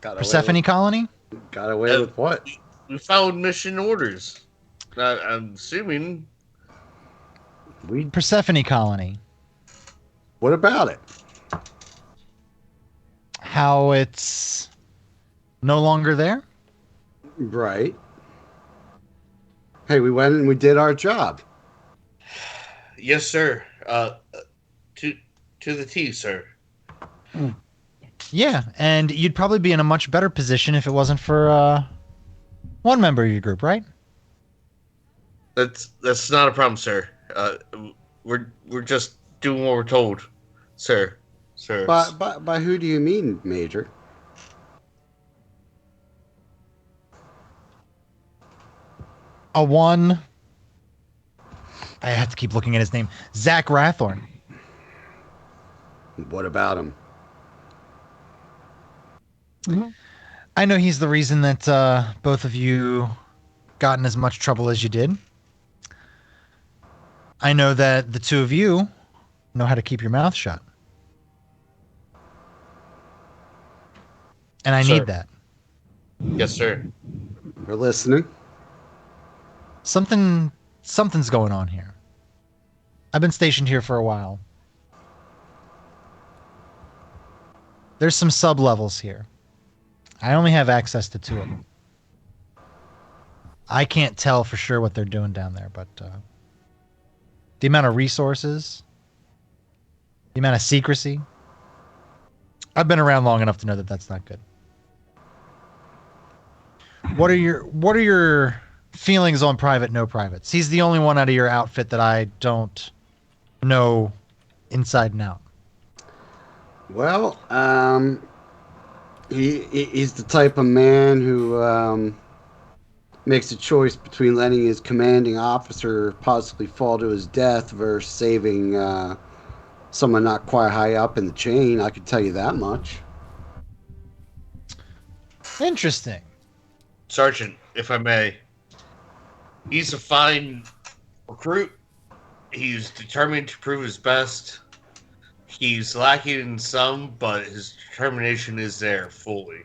A: Got
B: Persephone colony?
A: Got away with what?
C: We followed mission orders. I'm assuming.
B: Persephone colony.
A: What about it?
B: How it's no longer there?
A: Right. Hey, we went and we did our job.
C: Yes, sir. To the T, sir.
B: Yeah, and you'd probably be in a much better position if it wasn't for one member of your group, right?
C: That's not a problem, sir. We're just doing what we're told, sir. Sir.
A: By who do you mean, Major?
B: A one. I have to keep looking at his name. Zach Rathorn.
A: What about him?
B: I know he's the reason that both of you got in as much trouble as you did. I know that the two of you know how to keep your mouth shut. And I
C: Sir.
B: need that.
C: Yes, sir.
A: We're listening.
B: Something's going on here. I've been stationed here for a while. There's some sub-levels here. I only have access to 2 of them. I can't tell for sure what they're doing down there, but the amount of resources, the amount of secrecy, I've been around long enough to know that that's not good. What are your feelings on Private No Privates? He's the only one out of your outfit that I don't know inside and out.
A: Well, he's the type of man who makes a choice between letting his commanding officer possibly fall to his death versus someone not quite high up in the chain. I could tell you that much.
B: Interesting.
C: Sergeant, if I may, he's a fine recruit. He's determined to prove his best. He's lacking in some, but his determination is there fully.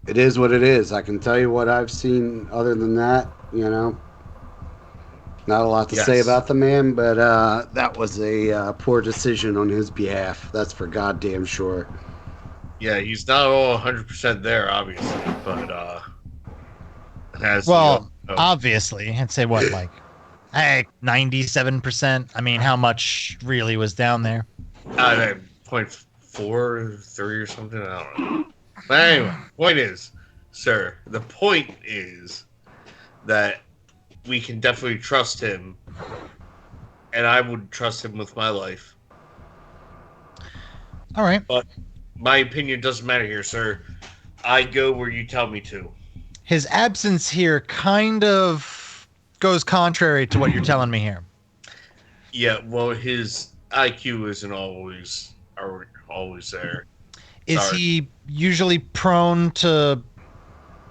A: It is what it is. I can tell you what I've seen. Other than that, not a lot to say
C: Yes.
A: about the man, but that was a poor decision on his behalf. That's for goddamn sure.
C: Yeah, he's not all 100% there, obviously, but has
B: Well,
C: the
B: obviously, I'd say what, like, hey, 97%. I mean, how much really was down there?
C: point 0.43 or something. I don't know. But anyway, point is, sir, the point is that we can definitely trust him, and I would trust him with my life.
B: All right.
C: But my opinion doesn't matter here, sir. I go where you tell me to.
B: His absence here kind of goes contrary to what you're telling me here.
C: Yeah, well, his IQ isn't always there.
B: Is
C: Sorry.
B: he usually prone to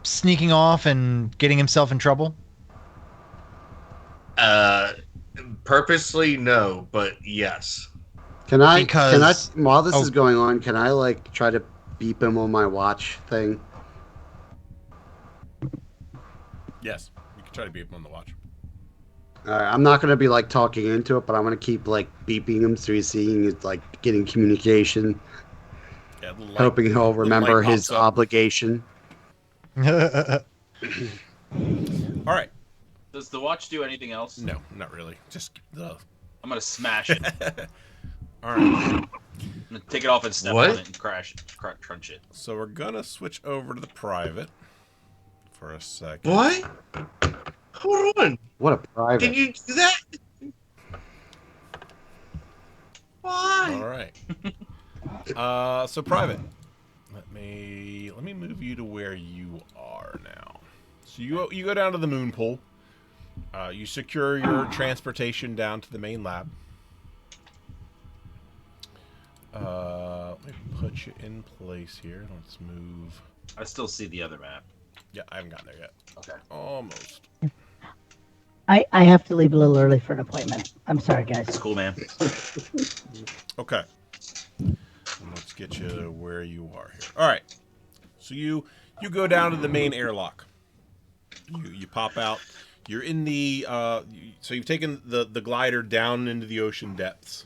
B: sneaking off and getting himself in trouble?
C: Uh, Purposely, no, but yes.
A: Can I?
B: Because
A: While this
B: oh.
A: is going on, can I like try to beep him on my watch thing?
D: Yes, you can try to beep him on the watch.
A: All right, I'm not gonna be like talking into it, but I'm gonna keep like beeping him so he's seeing it's like getting communication,
D: Yeah, the light,
A: hoping he'll
D: the
A: remember
D: light
A: his
D: pops up.
A: obligation.
D: All right.
E: Does the watch do anything else?
D: No, not really. Just the.
E: I'm gonna smash it.
D: All right.
E: I'm gonna take it off and step
C: What?
E: on it and crunch it.
D: So we're gonna switch over to the private for a second.
C: What? Hold on.
A: What a private.
C: Can you do that? Why?
D: All right. So private. Let me move you to where you are now. So you go down to the moon pool. You secure your transportation down to the main lab. Let me put you in place here. Let's move.
E: I still see the other map.
D: Yeah, I haven't gotten there yet.
E: Okay.
D: Almost.
F: I have to leave a little early for an appointment. I'm sorry,
E: It's
F: guys.
E: cool, man.
D: Okay. Let's get you where you are here. All right. So you go down to the main airlock. You pop out. You're in the so you've taken the glider down into the ocean depths.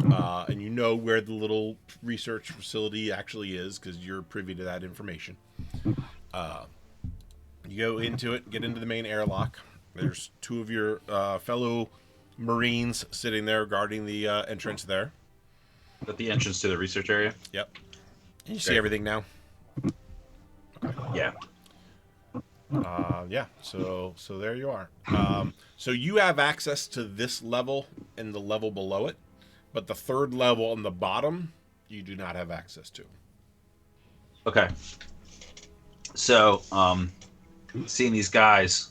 D: And you know where the little research facility actually is because you're privy to that information. You go into it, get into the main airlock. There's two of your fellow Marines sitting there guarding the entrance there.
E: Is that the entrance to the research area?
D: Yep. You see
E: Okay.
D: everything now?
E: Yeah.
D: Yeah. So there you are. So you have access to this level and the level below it, but the third level on the bottom you do not have access to.
E: Okay. So, seeing these guys,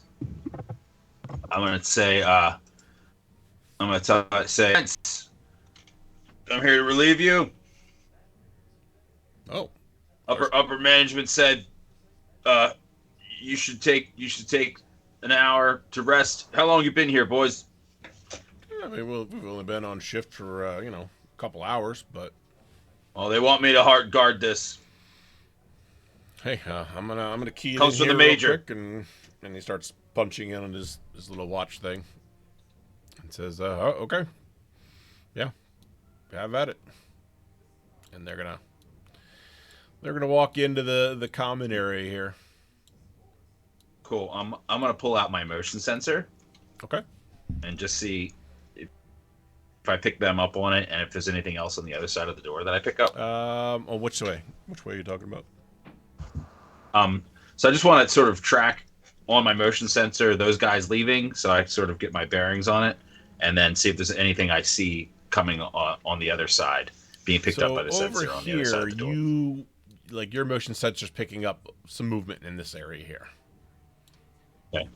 E: I'm gonna say, say, I'm here to relieve you.
D: Oh.
E: Upper management said, you should take an hour to rest. How long you been here, boys?
D: I mean, we've only been on shift for a couple hours, but
E: Well, they want me to hard guard this.
D: hey, I'm gonna key it
E: Comes
D: in
E: from
D: here
E: the
D: real
E: major.
D: quick, and he starts punching in on his little watch thing, and says, "Oh, okay, yeah, have at it." And they're gonna walk into the common area here.
E: Cool. I'm gonna pull out my motion sensor
D: Okay.
E: and just see if I pick them up on it, and if there's anything else on the other side of the door that I pick up.
D: Oh, which way? Which way are you talking about?
E: So I just want to sort of track on my motion sensor those guys leaving, so I sort of get my bearings on it, and then see if there's anything I see coming on the other side, being picked up by the
D: over
E: sensor on the other side of the door.
D: your motion sensor's picking up some movement in this area here.
E: Okay.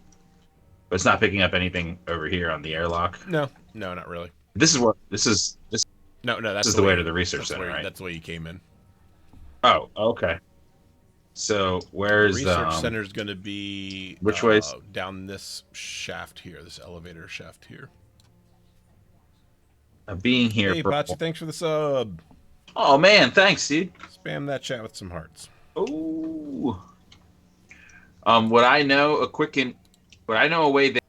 E: But it's not picking up anything over here on the airlock.
D: No, not really.
E: This is
D: No,
E: this
D: that's
E: is
D: the
E: the way
D: way
E: to the research
D: that's the
E: center,
D: way
E: right?
D: that's the way you came in.
E: Oh, okay. So
D: The
E: where's the
D: research center is going to be
E: which way's
D: down this shaft here, this elevator shaft here.
E: being here,
D: Hey,
E: bro?
D: Pachi, thanks for the sub.
E: Oh man, thanks, dude.
D: Spam that chat with some hearts.
E: Oh. Would I know a way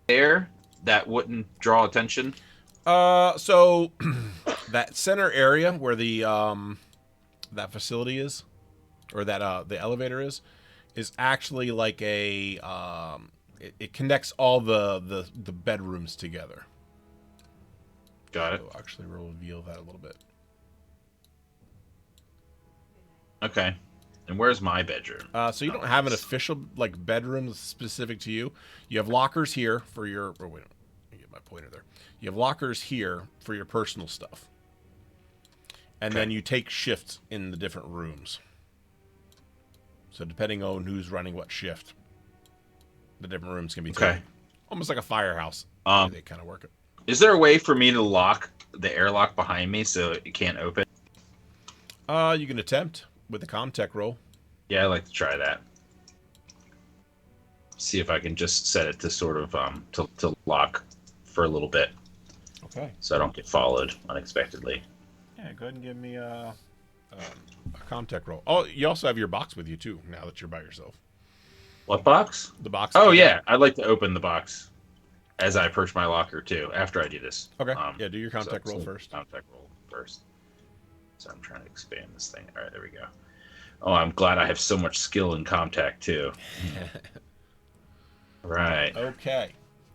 E: there that wouldn't draw attention?
D: So that center area where the that facility is, or that the elevator is actually like a it connects all the bedrooms together.
E: Got it.
D: So actually, we'll reveal that a little bit.
E: Okay. And where's my bedroom?
D: So you don't have an official like bedroom specific to you. You have lockers here for your. Oh wait, let me get my pointer there. You have lockers here for your personal stuff, and then you take shifts in the different rooms. So depending on who's running what shift, the different rooms can be taken. Almost like a firehouse. They kind of work it.
E: Is there a way for me to lock the airlock behind me so it can't open?
D: You can attempt with the Comtech roll.
E: Yeah, I'd like to try that. See if I can just set it to sort of to lock for a little bit,
D: Okay.
E: so I don't get followed unexpectedly.
D: Yeah, go ahead and give me a Comtech roll. Oh, you also have your box with you too. Now that you're by yourself,
E: What box?
D: the box.
E: Oh yeah, I'd like to open the box as I approach my locker too. After I do this.
D: Okay. Yeah, do your Comtech roll
E: so
D: first.
E: Comtech roll first. So I'm trying to expand this thing. All right, there we go. Oh, I'm glad I have so much skill in Comtech too. Right.
D: Okay.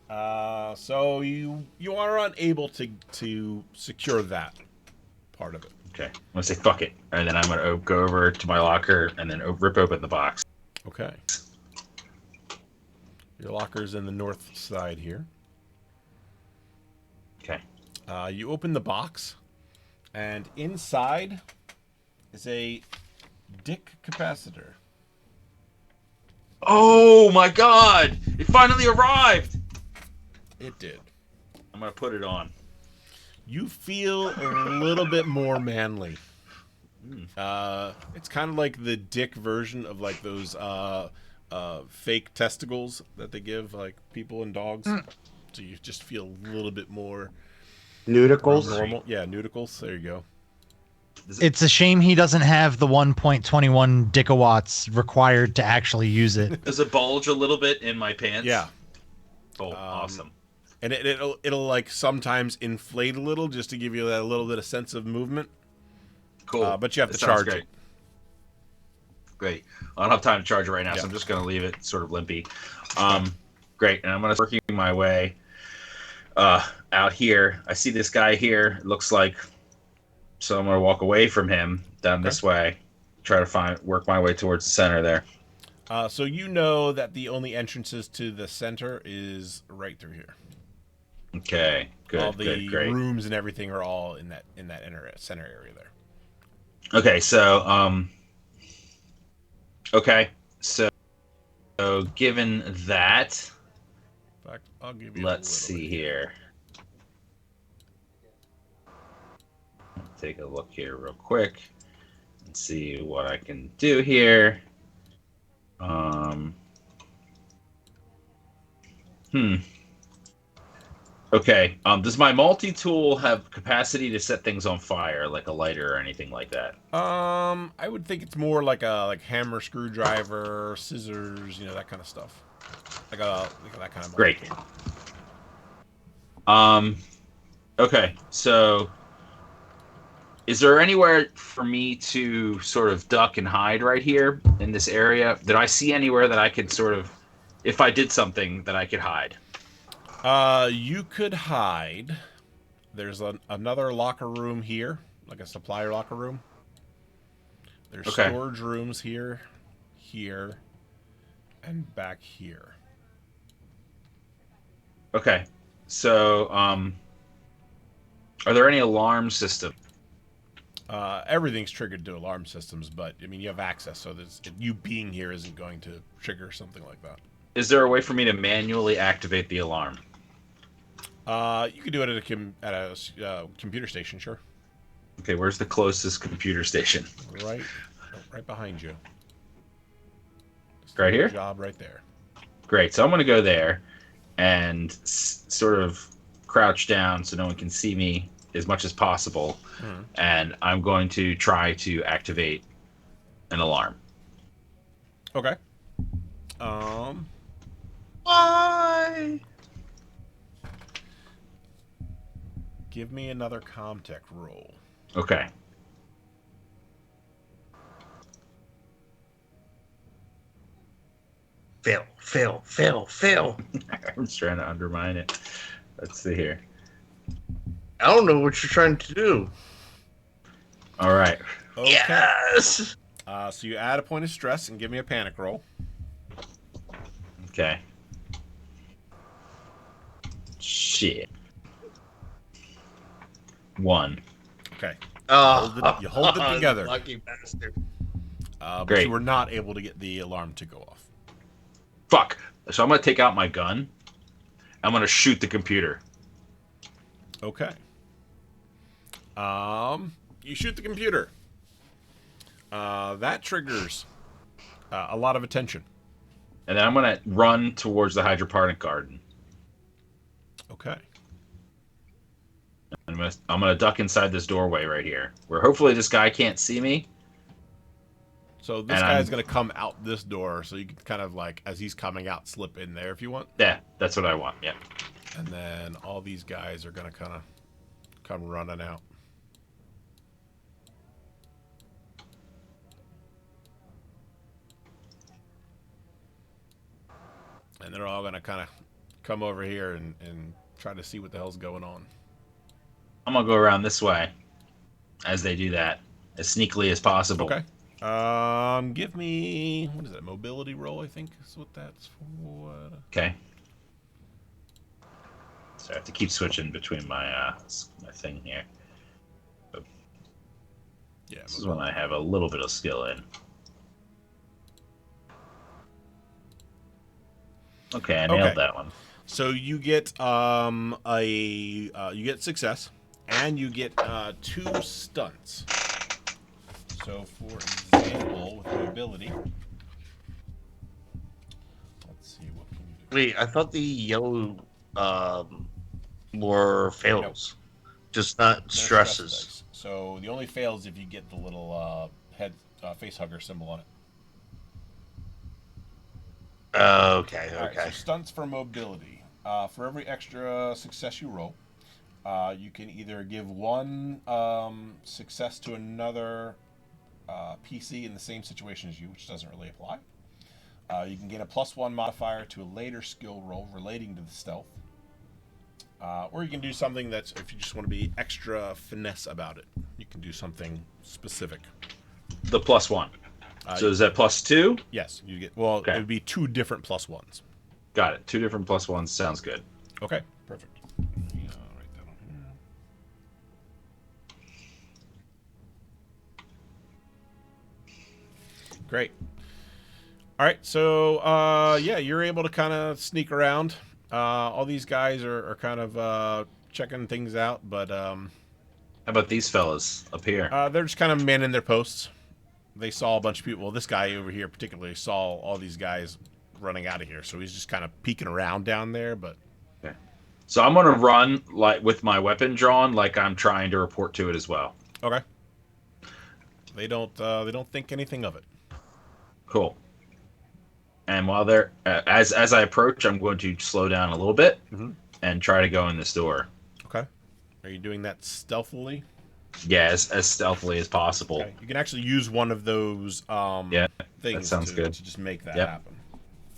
D: So you are unable to secure that part of it.
E: Okay. I'm gonna say fuck it, and then I'm gonna go over to my locker and then rip open the box.
D: Okay. Your locker's in the north side here.
E: Okay.
D: You open the box, and inside is a dick capacitor.
E: Oh my god! It finally arrived!
D: It did.
E: I'm gonna put it on.
D: You feel a little bit more manly. It's kind of like the dick version of like those fake testicles that they give like people and dogs. So you just feel a little bit more
A: Nudicles.
D: normal. Yeah, nudicles. There you go.
B: It's a shame he doesn't have the 1.21 dicawatts required to actually use it.
E: Does it bulge a little bit in my pants?
D: Yeah.
E: Oh, awesome.
D: And it'll like sometimes inflate a little just to give you that little bit of sense of movement.
E: Cool.
D: But you have
E: That
D: to
E: sounds
D: charge
E: great.
D: it.
E: Great. I don't have time to charge it right now,
D: Yeah.
E: so I'm just going to leave it sort of limpy. Great. And I'm going to working my way out here. I see this guy here. It looks like, so I'm going to walk away from him down this way. Try to work my way towards the center there.
D: So you know that the only entrances to the center is right through here.
E: Okay. Good.
D: All the
E: good. Great.
D: rooms and everything are all in that center area there.
E: Okay. So okay. So given that,
D: In fact, I'll give you.
E: let's
D: a little
E: see
D: bit
E: here. Take a look here real quick and see what I can do here. Okay. Does my multi-tool have capacity to set things on fire, like a lighter or anything like that?
D: I would think it's more like a hammer, screwdriver, scissors, that kind of stuff. Like that kind of.
E: Great. Okay. So, is there anywhere for me to sort of duck and hide right here in this area? Did I see anywhere that I could sort of, if I did something, that I could hide?
D: You could hide. There's another locker room here, like a supplier locker room. There's storage rooms here, and back here.
E: Okay. So, are there any alarm systems?
D: Everything's triggered to alarm systems, but I mean you have access, so you being here isn't going to trigger something like that.
E: Is there a way for me to manually activate the alarm?
D: You could do it at a computer station, sure.
E: Okay, where's the closest computer station?
D: Right behind you. Just
E: Right here?
D: job right there.
E: Great. So I'm going to go there and sort of crouch down so no one can see me as much as possible.
D: Mm-hmm.
E: And I'm going to try to activate an alarm.
D: Okay.
C: Why?
D: Give me another Comtech roll.
E: Okay.
C: Fail.
E: I'm just trying to undermine it. Let's see here.
C: I don't know what you're trying to do.
E: All right.
D: Okay.
C: Yes.
D: So you add a point of stress and give me a panic roll.
E: Okay. Shit. 1.
D: Okay.
C: Oh,
D: You hold it together.
C: Lucky bastard.
D: But
E: Great.
D: you were not able to get the alarm to go off.
E: Fuck. So I'm going to take out my gun. I'm going to shoot the computer.
D: Okay. You shoot the computer. That triggers a lot of attention.
E: And then I'm going to run towards the hydroponic garden.
D: Okay.
E: I'm gonna duck inside this doorway right here, where hopefully this guy can't see me.
D: So this guy's going to come out this door, so you can kind of like, as he's coming out, slip in there if you want.
E: Yeah, that's what I want. Yeah.
D: And then all these guys are going to kind of come running out. And they're all going to kind of come over here and try to see what the hell's going on.
E: I'm gonna go around this way as they do that, as sneakily as possible.
D: Okay. Give me, what is that, mobility roll, I think is what that's for.
E: Okay. So I have to keep switching between my thing here.
D: Yeah.
E: This is when I have a little bit of skill in. Okay, I nailed that one.
D: So you get you get success, and you get 2 stunts. So for example, with mobility, let's see what can you do.
C: Wait, I thought the yellow were fails, just not
D: They're
C: stresses.
D: stress dice. So the only fails if you get the little head face hugger symbol on it.
C: Okay.
D: All right, so stunts for mobility. For every extra success you roll, you can either give 1 success to another PC in the same situation as you, which doesn't really apply. You can gain a +1 modifier to a later skill roll relating to the stealth. Or you can do something that's, if you just want to be extra finesse about it, you can do something specific.
E: The +1. So is that +2?
D: Yes, you get. Well,
E: Okay.
D: it would be 2 different +1s.
E: Got it. 2 different +1s. Sounds good.
D: Okay, perfect. Write that on here. Great. All right, so yeah, you're able to kind of sneak around. All these guys are kind of checking things out, but
E: How about these fellas up here?
D: they're just kind of manning their posts. They saw a bunch of people. Well, this guy over here particularly saw all these guys running out of here, so he's just kind of peeking around down there. But
E: Okay. So I'm gonna run like with my weapon drawn, like I'm trying to report to it as well.
D: okay, they don't think anything of it.
E: Cool. And while they're as I approach, I'm going to slow down a little bit and try to go in this door.
D: Okay, are you doing that stealthily?
E: Yeah, as stealthily as possible.
D: Okay. You can actually use one of those
E: Yeah,
D: things
E: that sounds good.
D: to just make that
E: Yep.
D: happen.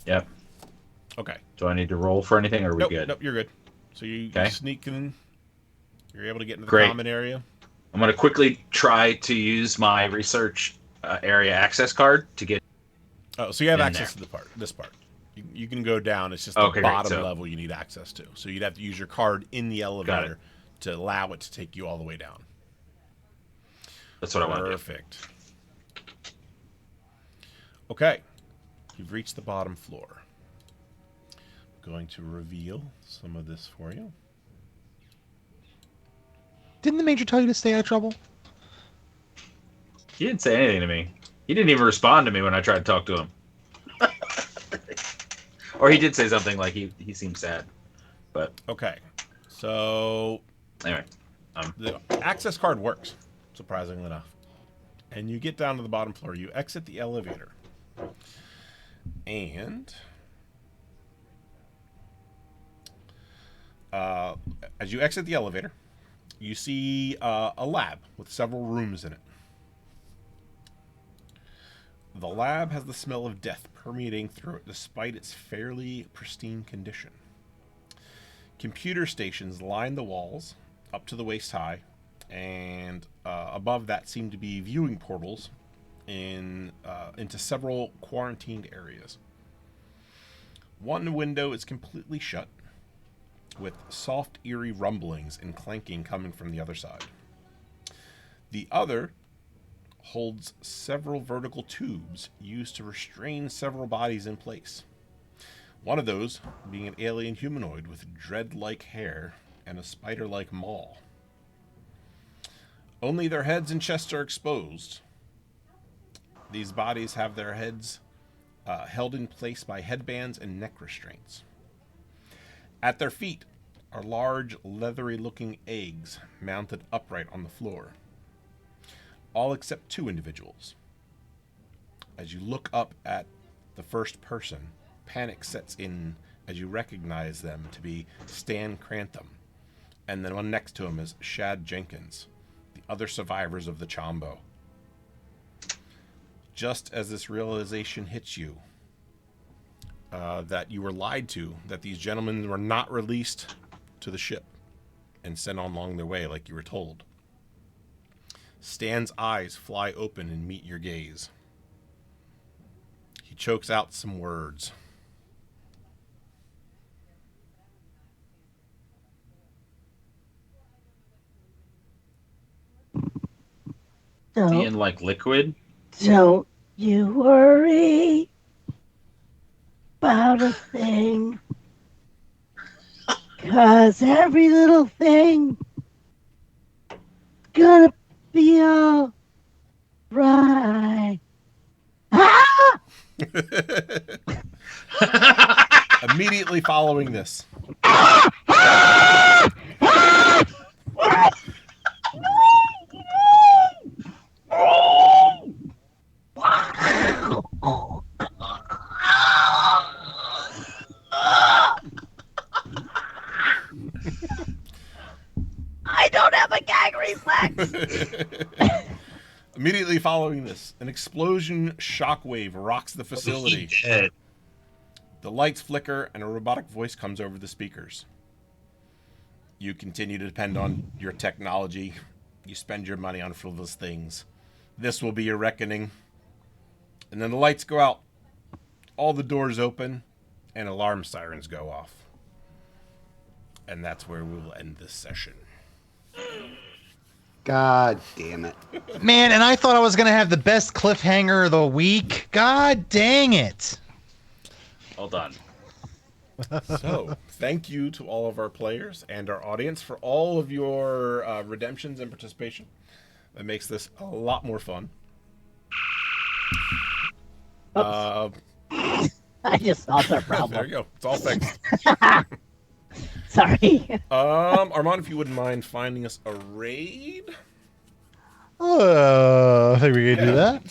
E: Yep.
D: Okay.
E: Do I need to roll for anything, or are we
D: Nope,
E: good?
D: nope, you're good. So you
E: Okay.
D: sneak in. You're able to get into the
E: Great.
D: common area.
E: I'm going to quickly try to use my research area access card to get.
D: Oh, so you have
E: In
D: access
E: there.
D: to this part. You can go down. It's just the
E: Okay, great.
D: bottom
E: So-
D: level you need access to. So you'd have to use your card in the elevator to allow it to take you all the way down.
E: That's what I want to do.
D: Perfect. Okay. You've reached the bottom floor. Going to reveal some of this for you.
B: Didn't the major tell you to stay out of trouble?
E: He didn't say anything to me. He didn't even respond to me when I tried to talk to him. Or he did say something like he seemed sad. But
D: Okay. So
E: anyway,
D: the access card works, surprisingly enough. And you get down to the bottom floor. You exit the elevator. And as you exit the elevator, you see a lab with several rooms in it. The lab has the smell of death permeating through it, despite its fairly pristine condition. Computer stations line the walls up to the waist high, and above that seem to be viewing portals into several quarantined areas. One window is completely shut, with soft, eerie rumblings and clanking coming from the other side. The other holds several vertical tubes used to restrain several bodies in place. One of those being an alien humanoid with dread-like hair and a spider-like maw. Only their heads and chests are exposed. These bodies have their heads held in place by headbands and neck restraints. At their feet are large, leathery-looking eggs mounted upright on the floor. All except two individuals. As you look up at the first person, panic sets in as you recognize them to be Stan Crantham, and the one next to him is Shad Jenkins, the other survivors of the Chombo. Just as this realization hits you, that you were lied to, that these gentlemen were not released to the ship and sent on along their way like you were told, Stan's eyes fly open and meet your gaze. He chokes out some words.
E: being like liquid.
F: Don't you worry about a thing, 'cause every little thing gonna be all right. Ah!
D: Immediately following this,
F: I don't have a gag reflex.
D: immediately following this, an explosion shockwave rocks the facility.
C: Dead.
D: The lights flicker and a robotic voice comes over the speakers. You continue to depend on your technology. You spend your money on frivolous things. This will be your reckoning. And then the lights go out. All the doors open and alarm sirens go off. And that's where we will end this session.
A: God damn it.
B: Man, and I thought I was going to have the best cliffhanger of the week. God dang it.
E: Well done.
D: So, thank you to all of our players and our audience for all of your redemptions and participation. That makes this a lot more fun.
F: I just solved our
D: There
F: problem.
D: you go. It's all fixed.
F: Sorry.
D: Armand, if you wouldn't mind finding us a raid.
B: I think we can do that.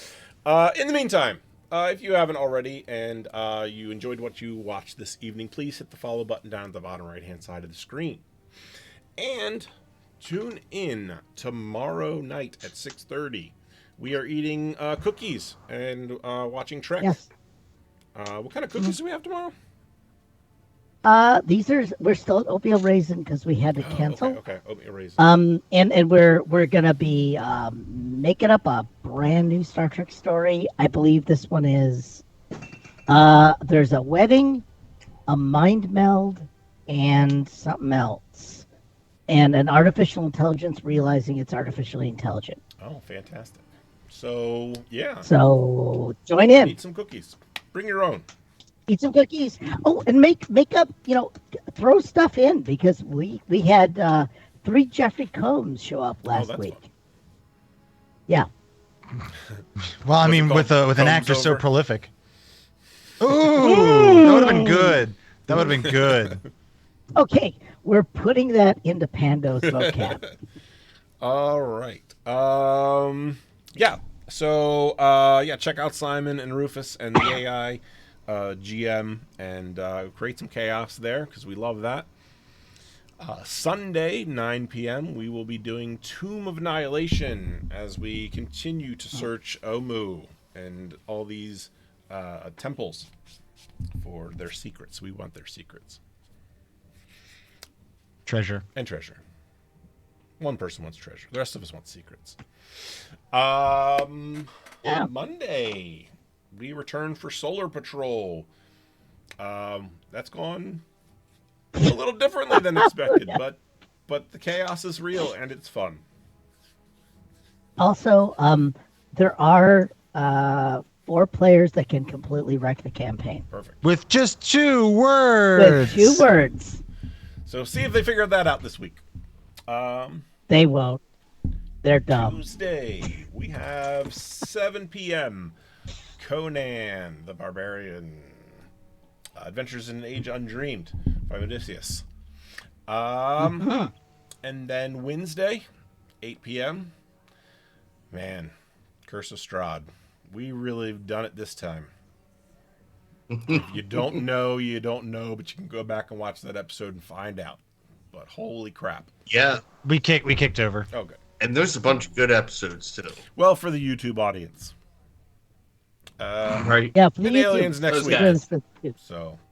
D: In the meantime, if you haven't already and you enjoyed what you watched this evening, please hit the follow button down at the bottom right-hand side of the screen. And tune in tomorrow night at 6:30. We are eating cookies and watching Trek.
F: Yes.
D: What kind of cookies do we have tomorrow?
F: We're still at oatmeal raisin because we had to cancel.
D: Okay. Oatmeal raisin.
F: And we're gonna be making up a brand new Star Trek story. I believe this one is there's a wedding, a mind meld, and something else, and an artificial intelligence realizing it's artificially intelligent.
D: Oh, fantastic. So, yeah.
F: So join in.
D: Eat some cookies. Bring your own.
F: Eat some cookies. Oh, and make up. Throw stuff in because we had 3 Jeffrey Combs show up last
D: that's
F: week.
D: fun.
F: Yeah.
B: Well, I
D: Was it
B: mean,
D: called
B: with an
D: Combs
B: actor so
D: Over?
B: prolific. Ooh, that would have been good. That would have been good.
F: Okay, we're putting that into Pando's vocab.
D: All right. Yeah. So yeah, check out Simon and Rufus and the AI GM and create some chaos there because we love that. Sunday, 9 p.m., we will be doing Tomb of Annihilation as we continue to search Omu and all these temples for their secrets. We want their secrets.
B: Treasure.
D: And treasure. One person wants treasure. The rest of us want secrets.
F: Yeah.
D: Monday, we return for Solar Patrol. That's gone a little differently than expected, but the chaos is real and it's fun.
F: Also, there are 4 players that can completely wreck the campaign
D: Perfect.
B: With just 2 words.
F: with 2 words.
D: So see if they figure that out this week.
F: They won't. They're dumb.
D: Tuesday, we have 7 p.m. Conan the Barbarian. Adventures in an Age Undreamed by Odysseus. And then Wednesday, 8 p.m. Man, Curse of Strahd. We really have done it this time. If you don't know, you don't know, but you can go back and watch that episode and find out. But holy crap.
C: Yeah,
B: We kicked over.
D: Oh, good.
C: and there's a bunch of good episodes too.
D: Well, for the YouTube audience.
C: Right?
F: Yeah, for the
D: And
F: YouTube.
D: Aliens next
C: Those
D: week.
C: guys.
F: Because the-
D: So